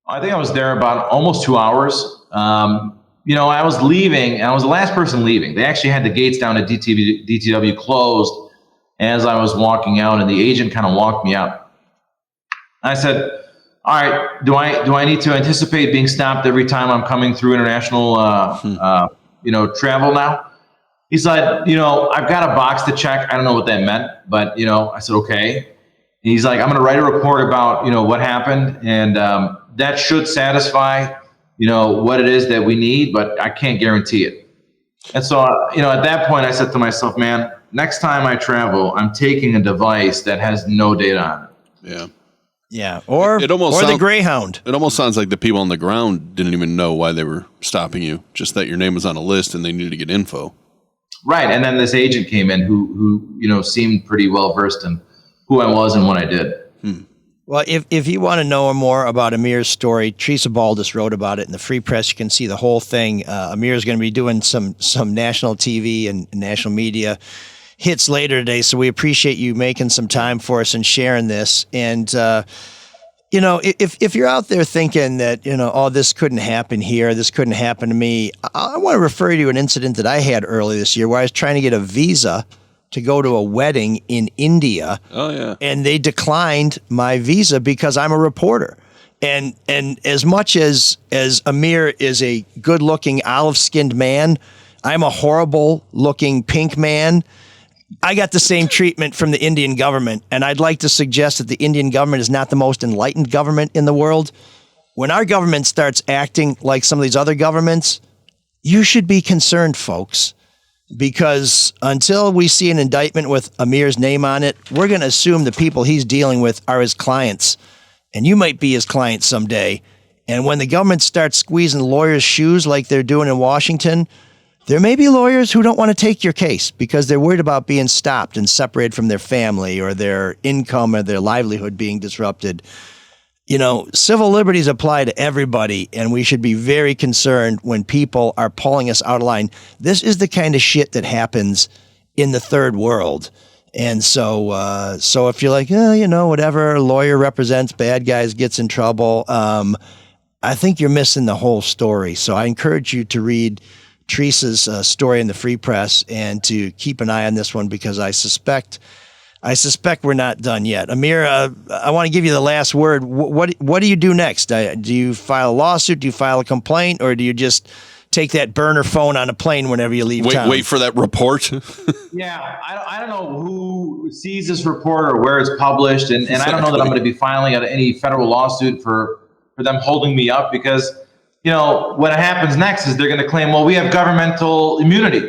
I think I was there about almost 2 hours. I was leaving, and I was the last person leaving. They actually had the gates down at DTW closed as I was walking out, and the agent kind of walked me out. I said, all right, do I need to anticipate being stopped every time I'm coming through international travel now? He said, I've got a box to check. I don't know what that meant, but, I said, okay. And he's like, I'm going to write a report about, what happened. And that should satisfy, what it is that we need, but I can't guarantee it. And so, at that point, I said to myself, man, next time I travel, I'm taking a device that has no data on it. Yeah. Yeah, or the Greyhound. It almost sounds like the people on the ground didn't even know why they were stopping you, just that your name was on a list and they needed to get info. Right, and then this agent came in who seemed pretty well versed in who I was and what I did. Well, if you want to know more about Amir's story, Teresa Baldus wrote about it in the Free Press. You can see the whole thing. Amir is going to be doing some national TV and national media hits later today, so we appreciate you making some time for us and sharing this. And if you're out there thinking that this couldn't happen here, this couldn't happen to me, I want to refer you to an incident that I had early this year where I was trying to get a visa to go to a wedding in India. Oh yeah, and they declined my visa because I'm a reporter. And as much as Amir is a good-looking olive-skinned man, I'm a horrible-looking pink man. I got the same treatment from the Indian government, and I'd like to suggest that the Indian government is not the most enlightened government in the world. When our government starts acting like some of these other governments, you should be concerned, folks, because until we see an indictment with Amir's name on it, we're going to assume the people he's dealing with are his clients, and you might be his client someday. And when the government starts squeezing lawyers' shoes like they're doing in Washington, there may be lawyers who don't want to take your case because they're worried about being stopped and separated from their family or their income or their livelihood being disrupted. Civil liberties apply to everybody, and we should be very concerned when people are pulling us out of line. This is the kind of shit that happens in the third world. And so if you're like, whatever, lawyer represents bad guys, gets in trouble, I think you're missing the whole story. So I encourage you to read Teresa's story in the Free Press and to keep an eye on this one, because I suspect we're not done yet. Amir, I want to give you the last word. What do you do next? Do you file a lawsuit? Do you file a complaint? Or do you just take that burner phone on a plane whenever you leave town? Wait for that report? Yeah, I don't know who sees this report or where it's published, and I don't know that I'm going to be filing any federal lawsuit for them holding me up, because what happens next is they're going to claim, well, we have governmental immunity,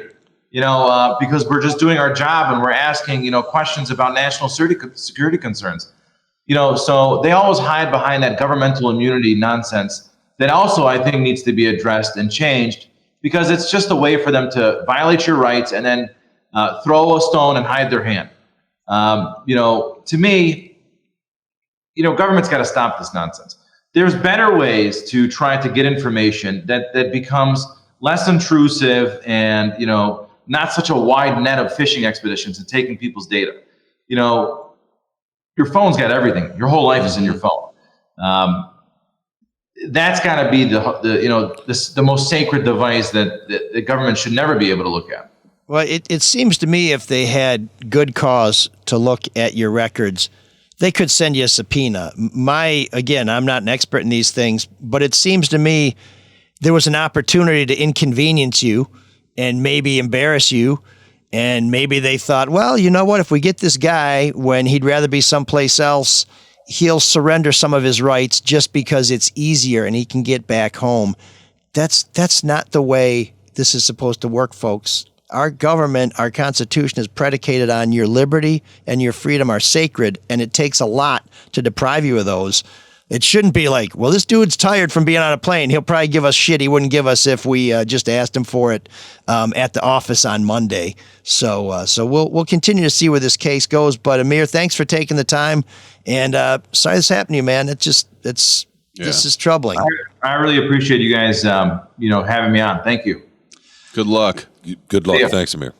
because we're just doing our job and we're asking, questions about national security concerns. So they always hide behind that governmental immunity nonsense that also I think needs to be addressed and changed, because it's just a way for them to violate your rights and then throw a stone and hide their hand. To me, government's got to stop this nonsense. There's better ways to try to get information that becomes less intrusive and, not such a wide net of fishing expeditions and taking people's data. Your phone's got everything. Your whole life is in your phone. that's got to be the most sacred device that the government should never be able to look at. Well, it seems to me if they had good cause to look at your records, they could send you a subpoena. Again, I'm not an expert in these things, but it seems to me there was an opportunity to inconvenience you and maybe embarrass you. And maybe they thought, well, you know what? If we get this guy when he'd rather be someplace else, he'll surrender some of his rights just because it's easier and he can get back home. That's not the way this is supposed to work, folks. Our government, our Constitution is predicated on your liberty and your freedom are sacred, and it takes a lot to deprive you of those. It shouldn't be like, well, this dude's tired from being on a plane. He'll probably give us shit he wouldn't give us if we just asked him for it at the office on Monday. So we'll continue to see where this case goes. But Amir, thanks for taking the time. And sorry this happened to you, man. This is troubling. I really appreciate you guys, having me on. Thank you. Good luck. Good luck. Thanks, Amir.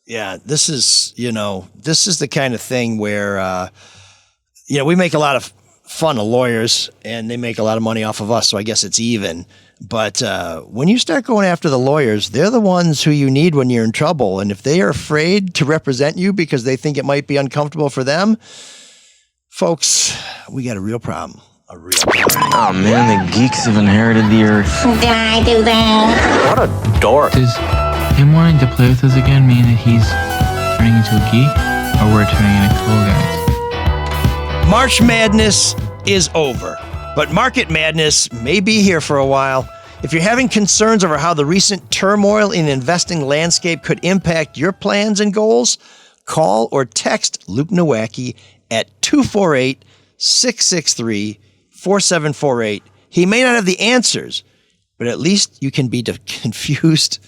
Yeah, this is the kind of thing where, we make a lot of fun of lawyers and they make a lot of money off of us. So I guess it's even. But when you start going after the lawyers, they're the ones who you need when you're in trouble. And if they are afraid to represent you because they think it might be uncomfortable for them, folks, we got a real problem. Oh man, the geeks have inherited the earth. Did I do that? What a dork. Does him wanting to play with us again mean that he's turning into a geek, or we're turning into cool guys? March Madness is over, but Market Madness may be here for a while. If you're having concerns over how the recent turmoil in the investing landscape could impact your plans and goals, call or text Luke Nowacki at 248-663-4748. He may not have the answers, but at least you can be confused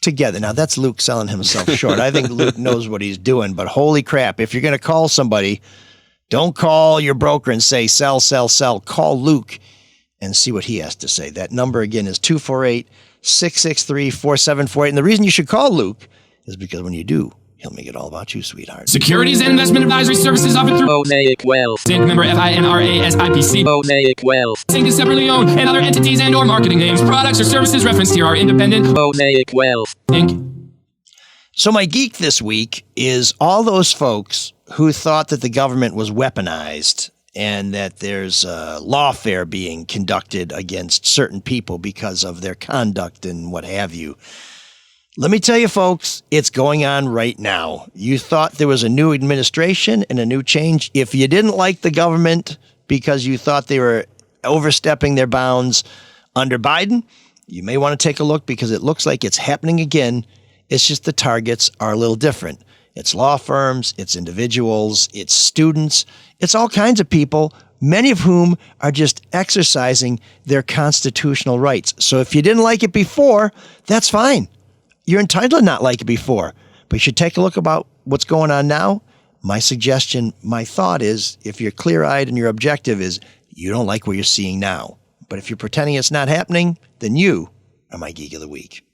together. Now, that's Luke selling himself short. I think Luke knows what he's doing, but holy crap, if you're going to call somebody, don't call your broker and say, sell, sell, sell. Call Luke and see what he has to say. That number, again, is 248-663-4748. And the reason you should call Luke is because when you do, he'll make it all about you, sweetheart. Securities and investment advisory services offered through Mosaic Wealth. Inc. member FINRA SIPC. Mosaic Wealth. Inc. is separately owned, and other entities and or marketing names, products, or services referenced here are independent. Mosaic Wealth. Inc. So my geek this week is all those folks who thought that the government was weaponized and that there's lawfare being conducted against certain people because of their conduct and what have you. Let me tell you, folks, it's going on right now. You thought there was a new administration and a new change. If you didn't like the government because you thought they were overstepping their bounds under Biden, you may want to take a look because it looks like it's happening again. It's just the targets are a little different. It's law firms, it's individuals, it's students, it's all kinds of people, many of whom are just exercising their constitutional rights. So if you didn't like it before, that's fine. You're entitled to not like it before, but you should take a look about what's going on now. My suggestion, my thought is, if you're clear-eyed and your objective is you don't like what you're seeing now, but if you're pretending it's not happening, then you are my Geek of the Week.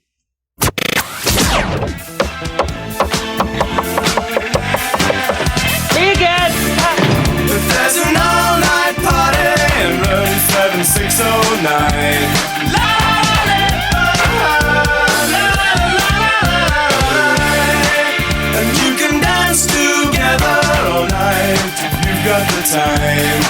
If there's an all-night party in room 7609, and you can dance together all night if you've got the time.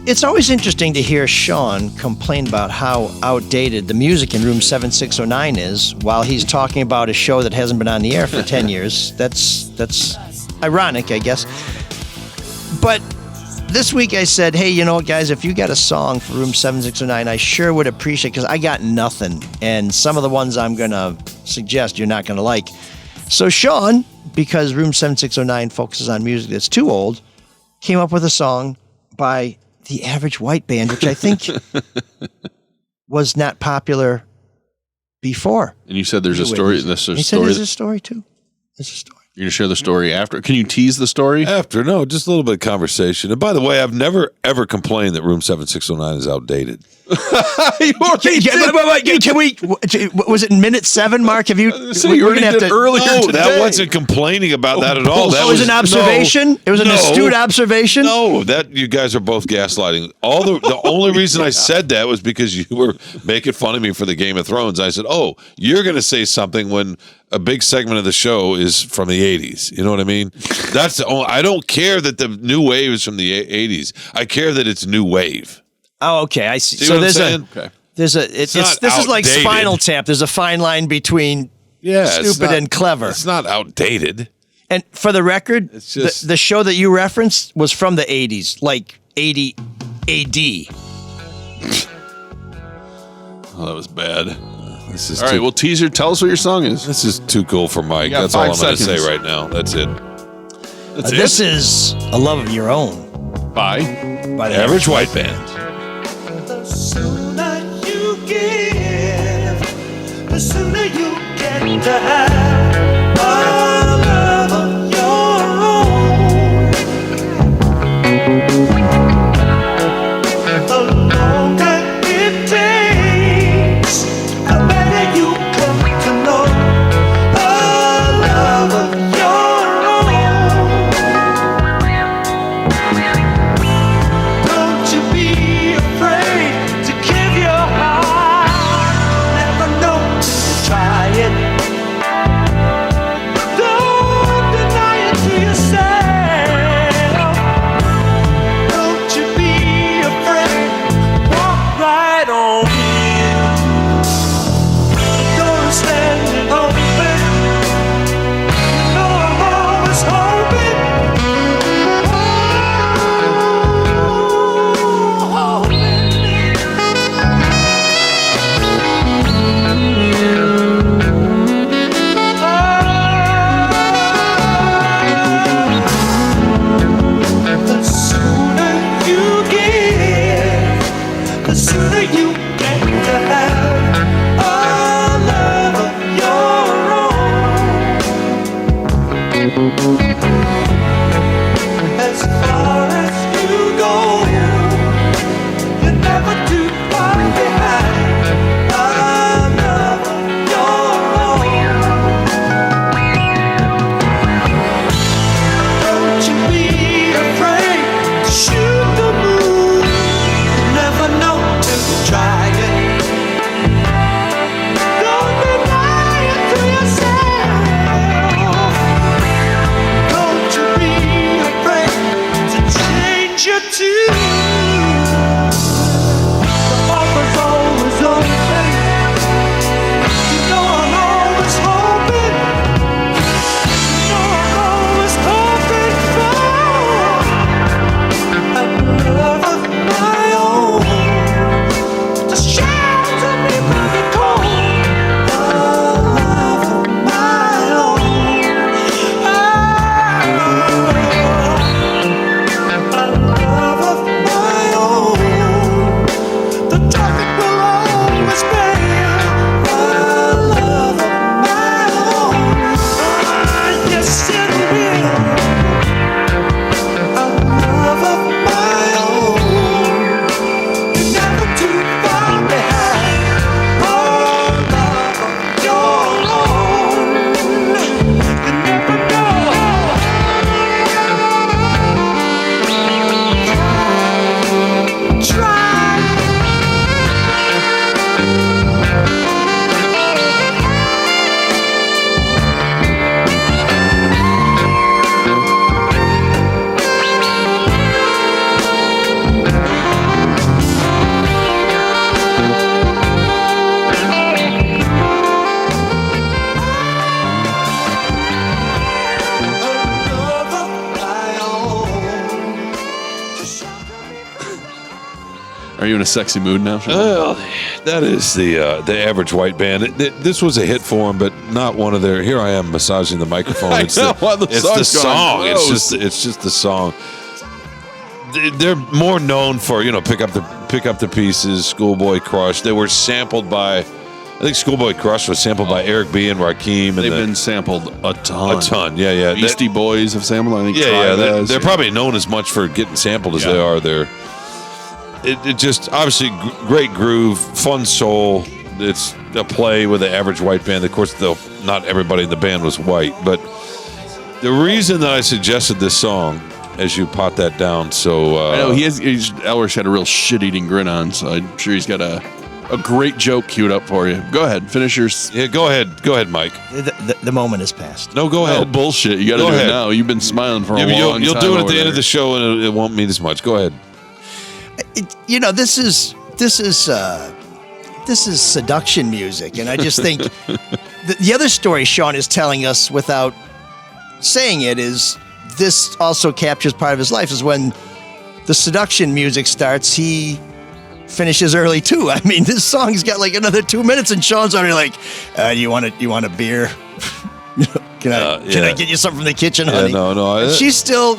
It's always interesting to hear Shawn complain about how outdated the music in room 7609 is while he's talking about a show that hasn't been on the air for 10 years. That's ironic, I guess. But this week I said, hey, you know what, guys, if you got a song for room 7609, I sure would appreciate it because I got nothing. And some of the ones I'm going to suggest you're not going to like. So Shawn, because room 7609 focuses on music that's too old, came up with a song by the Average White Band, which I think was not popular before. And you said there's a story. There's a story. There's a story too. There's a story. You're going to share the story after? Can you tease the story? After, no, just a little bit of conversation. And by the way, I've never, ever complained that Room 7609 is outdated. Can we? Was it minute 7, Mark? Have you? You already did earlier No, today. that wasn't complaining about that at all. That was an observation? No, it was an astute observation? No, that you guys are both gaslighting. The only reason I said that was because you were making fun of me for the Game of Thrones. I said, oh, you're going to say something when a big segment of the show is from the 80s. You know what I mean? That's the only, I don't care that the new wave is from the 80s. I care that it's new wave. Oh, okay. I see. See So what I'm there's saying? this is like outdated. Spinal Tap. There's a fine line between it's stupid not- and clever. It's not outdated. And for the record, It's just- the show that you referenced was from the 80s, like 80 AD. Oh, that was bad. This is All right, well, teaser, tell us what your song is. This is too cool for Mike. You got That's all 5 I'm going to say seconds. right now. That's it. That's This it? is A Love of Your Own Bye. by the Average White Band. The sooner you give, the sooner you get to have a love of your own. The longer it takes, the better you come to know a love of your own. Don't you be afraid to give your heart. Never know till you try it. Don't deny it to yourself. Don't you be afraid. Walk right on in. Don't stand it open. You know I'm always hoping. The sooner you give, the sooner you get to have a love of your own. As far as you go, you're never too far behind a love of your own. Don't you be afraid to shoot the moon. You never know till you try it. Don't deny it to yourself. Don't you be afraid to change your tune. The offer's always open. You know I'm always hoping. You know I'm always hoping for a love of my own to shelter me from the cold. A love of my own. A love of my own. The traffic will always pay. A love of my own. Yes, it will. A love of my own. You're never too far behind. A love of your own. You never know. Try. Are you in a sexy mood now? Sean? Well, that is the Average White Band. This was a hit for them, but not one of their. Here I am massaging the microphone. I It's know, the, why the it's the song's gone song. It's gross. just the song. They're more known for pick up the pieces, Schoolboy Crush. They were sampled by I think Schoolboy Crush was sampled by Eric B. and Rakim. They've been sampled a ton. Yeah. Beastie Boys have sampled, I think. They're probably known as much for getting sampled as they are. It just, obviously, great groove, fun soul. It's a play with an average white band. Of course, not everybody in the band was white. But the reason that I suggested this song, as you pot that down, so... I know, Elrish had a real shit-eating grin on, so I'm sure he's got a great joke queued up for you. Go ahead, finish yours. Yeah, go ahead, Mike. The moment has passed. No, go ahead. No bullshit. You got to do it now. You've been smiling for a long time. You'll do it at the end of the show, and it won't mean as much. Go ahead. This is seduction music, and I just think the other story Shawn is telling us without saying it is this also captures part of his life. Is when the seduction music starts, he finishes early too. I mean, this song's got like another 2 minutes, and Shawn's already like, "You want a beer? Can I get you something from the kitchen, honey?" No. She's still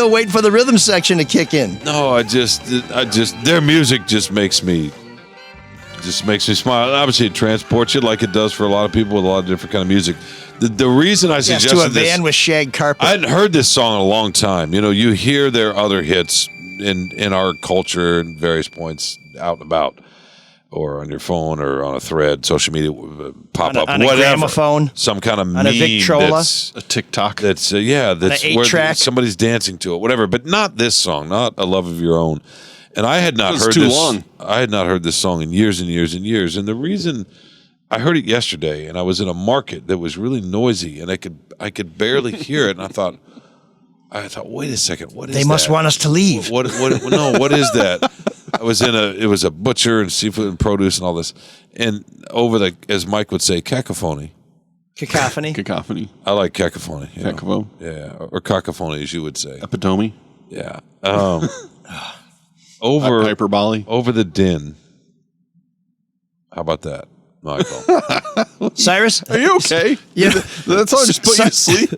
waiting for the rhythm section to kick in. No, I just their music just makes me smile. Obviously, it transports you like it does for a lot of people with a lot of different kind of music. The reason I suggested to a van with shag carpet. I hadn't heard this song in a long time. You hear their other hits in our culture and various points out and about, or on your phone, or on a thread, social media, pop up, on whatever. A gramophone, some kind of on meme, a Victrola, that's a TikTok. That's that's where 8-track. somebody's dancing to it, whatever. But not this song, not "A Love of Your Own." And I had not heard this. Long. I had not heard this song in years and years and years. And the reason I heard it yesterday, and I was in a market that was really noisy, and I could barely hear it, and I thought, wait a second, what is that? They must want us to leave. What is that? It was a butcher and seafood and produce and all this. And over as Mike would say, cacophony. Cacophony. I like cacophony. Cacophony. Yeah. Or cacophony, as you would say. Epitome. Yeah. Over hyperbole. Over the din. How about that, Michael? Cyrus, are you okay? Yeah, that's all. Just put you to sleep.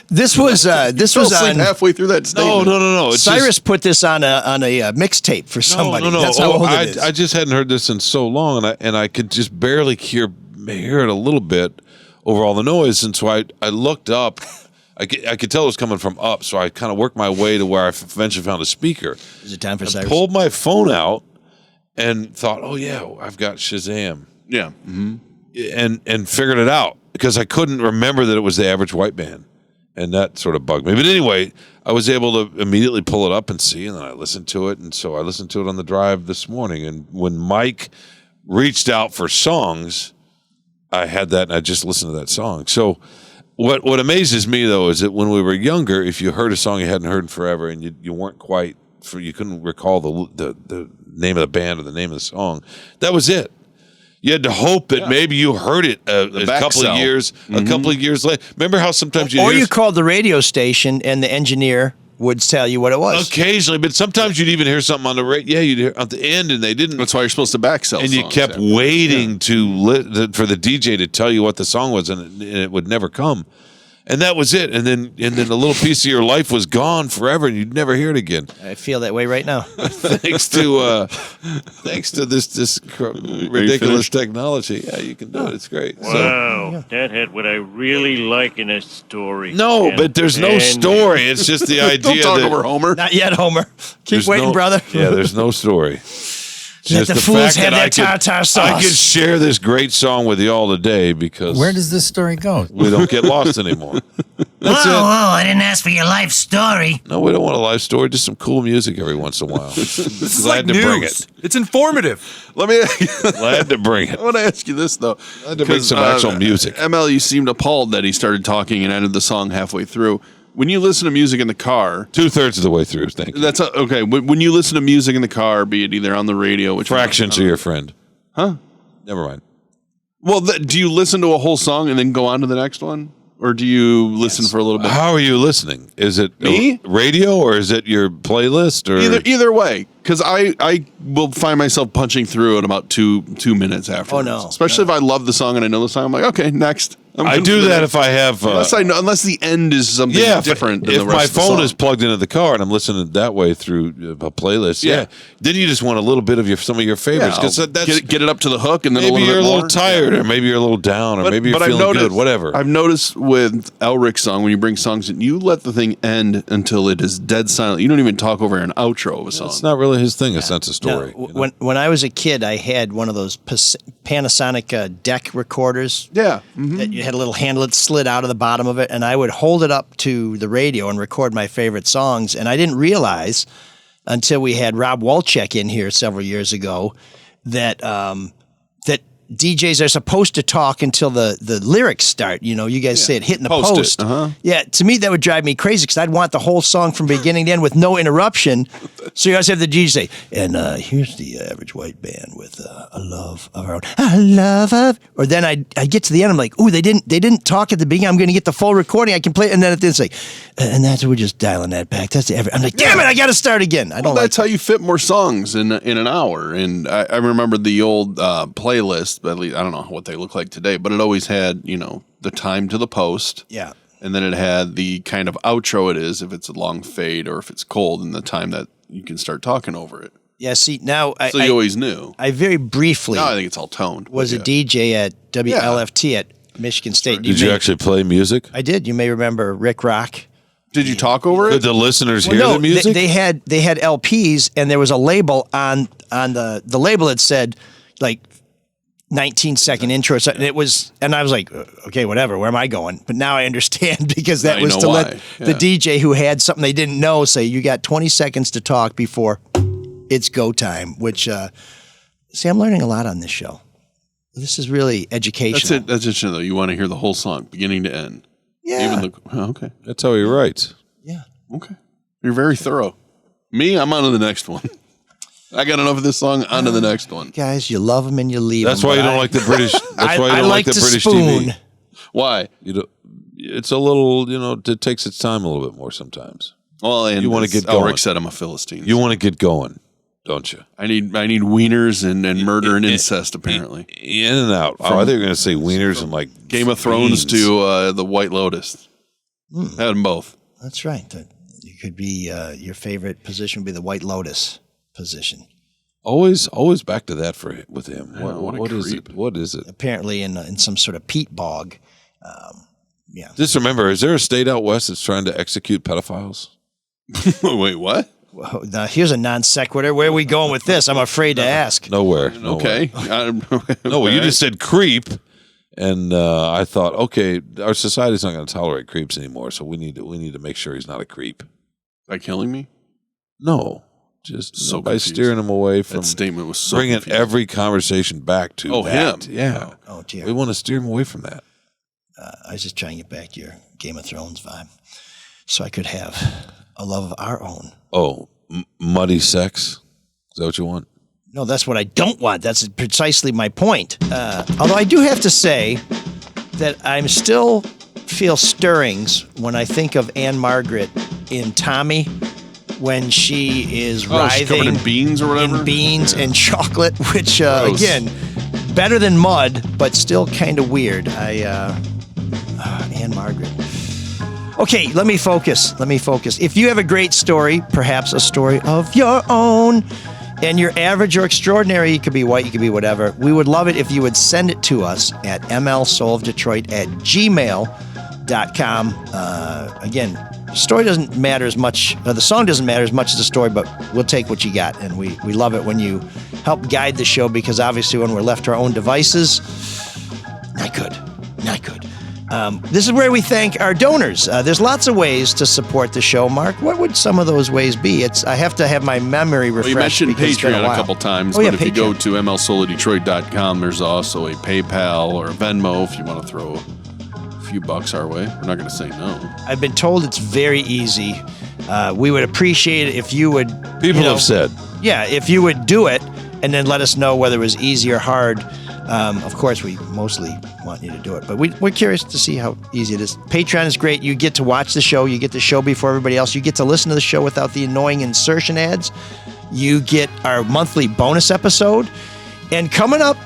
This was on halfway through that statement. No. Cyrus put this on a mixtape for somebody. No. That's how old it is. I just hadn't heard this in so long, and I could just barely hear it a little bit over all the noise, and so I looked up. I could tell it was coming from up, so I kind of worked my way to where I eventually found a speaker. Is it time for Cyrus? Pulled my phone out and thought, oh yeah, I've got Shazam. Yeah. Mm-hmm. And figured it out because I couldn't remember that it was the Average White Band, and that sort of bugged me. But anyway, I was able to immediately pull it up and see, and then I listened to it, and so I listened to it on the drive this morning. And when Mike reached out for songs, I had that, and I just listened to that song. So what amazes me though is that when we were younger, if you heard a song you hadn't heard in forever, and you weren't quite, you couldn't recall the name of the band or the name of the song, that was it. You had to hope that maybe you heard it a couple of years later. Remember how sometimes you called the radio station and the engineer would tell you what it was. Occasionally, but sometimes you'd even hear something on the radio. Yeah, you'd hear at the end, and they didn't. That's why you're supposed to back sell. And you kept waiting for the DJ to tell you what the song was, and it would never come. And that was it. And then a little piece of your life was gone forever, and you'd never hear it again. I feel that way right now. Thanks to this ridiculous technology. Yeah, you can do it. It's great. Wow, that had what I really like in a story. No, but there's no story. It's just the idea. Don't talk over Homer. Not yet, Homer. Keep waiting, brother. Yeah, there's no story. Let the fools have their tartar sauce. I could share this great song with you all today because where does this story go? We don't get lost anymore. That's whoa, I didn't ask for your life story. No, we don't want a life story. Just some cool music every once in a while. Glad like to bring it. It's informative. Let me. Glad to bring it. I want to ask you this though. Glad to bring some actual music. ML, you seemed appalled that he started talking and ended the song halfway through. When you listen to music in the car, 2/3 of the way through, thank you. That's okay. When you listen to music in the car, be it either on the radio, which fractions of your friend, huh? Never mind. Well, do you listen to a whole song and then go on to the next one, or do you listen for a little bit? How are you listening? Is it me radio or is it your playlist? Or either way, because I will find myself punching through in about two minutes after. Oh no! Especially if I love the song and I know the song, I'm like, okay, next. I do that if I have unless the end is something different than the rest my of the phone song. is plugged into the car and I'm listening that way through a playlist. Yeah. Then you just want a little bit of some of your favorites because get it up to the hook, and then maybe you're a little more. tired, or maybe you're a little down, or maybe you're feeling good. Whatever. I've noticed with Elric's song, when you bring songs in, you let the thing end until it is dead silent. You don't even talk over an outro of a song. It's not really his thing. A sense of story. No, when I was a kid, I had one of those Panasonic deck recorders. Yeah. That you had a little handle that slid out of the bottom of it, and I would hold it up to the radio and record my favorite songs. And I didn't realize until we had Rob Walchek in here several years ago that that DJs are supposed to talk until the lyrics start. You know, you guys say it hitting the post. Yeah, to me that would drive me crazy because I'd want the whole song from beginning to end with no interruption. So you always have the DJ say, and here's the average white band with a love of our own. A love of, or then I get to the end, I'm like, ooh, they didn't talk at the beginning. I'm going to get the full recording. I can play it, and then at the end say, and that's we're just dialing that back. That's the average. I'm like, damn it, I got to start again. I don't. That's how you fit more songs in an hour. And I remember the old playlist. At least I don't know what they look like today, but it always had the time to the post. Yeah. And then it had the kind of outro it is, if it's a long fade or if it's cold, and the time that you can start talking over it. Yeah, see, now So you always knew. I very briefly Now I think it's all toned. was a DJ at WLFT at Michigan State. Did you actually play music? I did. You may remember Rick Rock. Did you talk over it? Did the listeners hear the music? They had LPs, and there was a label on the label that said like 19-second intro. And I was like, okay, whatever. Where am I going? But now I understand because that was to let the DJ who had something they didn't know say, you got 20 seconds to talk before it's go time. Which, see, I'm learning a lot on this show. This is really educational. That's interesting though. You want to hear the whole song, beginning to end. Yeah. Okay. That's how he writes. Yeah. Okay. You're very thorough. Me, I'm on to the next one. I got enough of this song. On to the next one. Guys, you love them and you leave them. That's why you don't like the British. That's why you I don't like like the to British spoon. TV. Why? It's a little, it takes its time a little bit more sometimes. Well, and you want to get going. Elric said I'm a Philistine. You want to get going, don't you? I need wieners and murder and incest, apparently. In and out. I thought you were going to say wieners and like Game of Thrones beans. to the White Lotus. Had them both. That's right. You could be your favorite position would be the White Lotus position. Always back to that with him. What is it? What is it? Apparently in some sort of peat bog. Yeah. Just remember, is there a state out west that's trying to execute pedophiles? Wait, what? Well, now here's a non sequitur. Where are we going with this? I'm afraid to ask. Nowhere. Okay. No, well, you just said creep, and I thought, okay, our society's not going to tolerate creeps anymore, so we need to make sure he's not a creep. By killing me? No. Just So by confused. steering him away from That statement was so bringing confusing. every conversation back to that. him. Yeah. Oh, dear. We want to steer him away from that. I was just trying to get back to your Game of Thrones vibe so I could have a love of our own. Oh, muddy sex? Is that what you want? No, that's what I don't want. That's precisely my point. Although I do have to say that I'm still feel stirrings when I think of Anne Margaret in Tommy when she is she's writhing covered in beans or whatever? in beans and chocolate, which again, better than mud, but still kind of weird. Anne Margaret. Okay, let me focus. If you have a great story, perhaps a story of your own, and you're average or extraordinary, you could be white, you could be whatever, we would love it if you would send it to us at mlsoulofdetroit@gmail.com. Again, the story doesn't matter as much, the song doesn't matter as much as the story, but we'll take what you got, and we love it when you help guide the show, because obviously when we're left to our own devices, not good. This is where we thank our donors. There's lots of ways to support the show, Mark. What would some of those ways be? I have to have my memory refreshed. Well, you mentioned because it's been Patreon a while. couple times, Oh, yeah, but if you Patreon. go to mlsolodetroit.com, there's also a PayPal or a Venmo if you want to throw a few bucks our way. We're not going to say no. I've been told it's very easy. We would appreciate it if you would... People have said. Yeah, if you would do it and then let us know whether it was easy or hard. Of course, we mostly want you to do it, but we're curious to see how easy it is. Patreon is great. You get to watch the show. You get the show before everybody else. You get to listen to the show without the annoying insertion ads. You get our monthly bonus episode. And coming up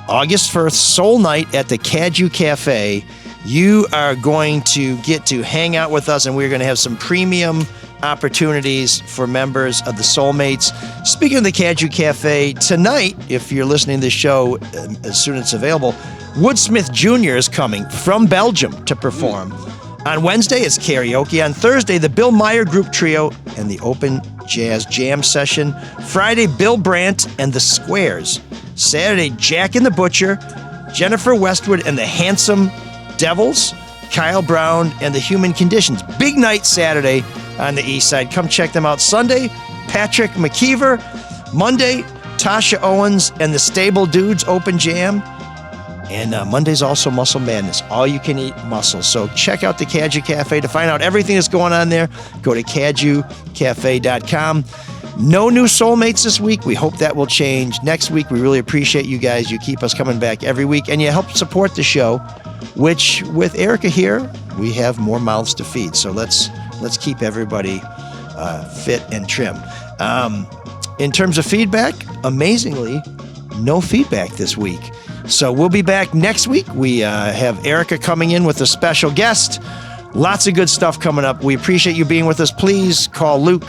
August 1st, Soul Night at the Caju Cafe. you are going to get to hang out with us, and we're going to have some premium opportunities for members of the Soulmates. Speaking of the Caju Cafe, tonight, if you're listening to this show as soon as it's available, Woodsmith Jr. is coming from Belgium to perform. On Wednesday, it's karaoke. On Thursday, the Bill Meyer Group Trio and the Open Jazz Jam Session. Friday, Bill Brandt and the Squares. Saturday, Jack and the Butcher, Jennifer Westwood and the Handsome Devils, Kyle Brown and the Human Conditions. Big night Saturday on the East Side. Come check them out. Sunday, Patrick McKeever. Monday, Tasha Owens and the Stable Dudes Open Jam. And Monday's also Muscle Madness. All you can eat muscle. So check out the Caju Cafe to find out everything that's going on there. Go to cajucafe.com. No new Soulmates this week. We hope that will change. Next week, we really appreciate you guys. You keep us coming back every week, and you help support the show, which with Erica here, we have more mouths to feed. So let's keep everybody fit and trim. In terms of feedback, amazingly, no feedback this week. So we'll be back next week. We have Erica coming in with a special guest. Lots of good stuff coming up. We appreciate you being with us. Please call Luke.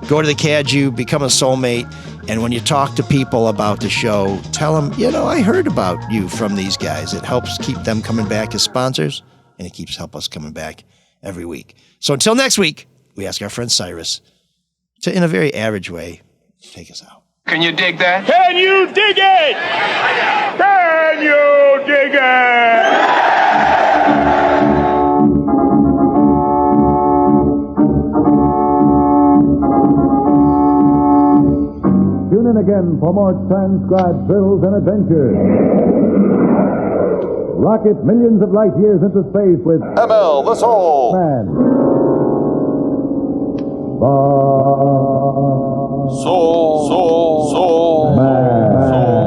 Go to the Caju, become a Soulmate, and when you talk to people about the show, tell them, I heard about you from these guys. It helps keep them coming back as sponsors, and it keeps us coming back every week. So until next week, we ask our friend Cyrus to, in a very average way, take us out. Can you dig that? Can you dig it? Can you dig it? Tune in again for more transcribed thrills and adventures. Rocket millions of light years into space with ML, the Soul Man. Soul Man.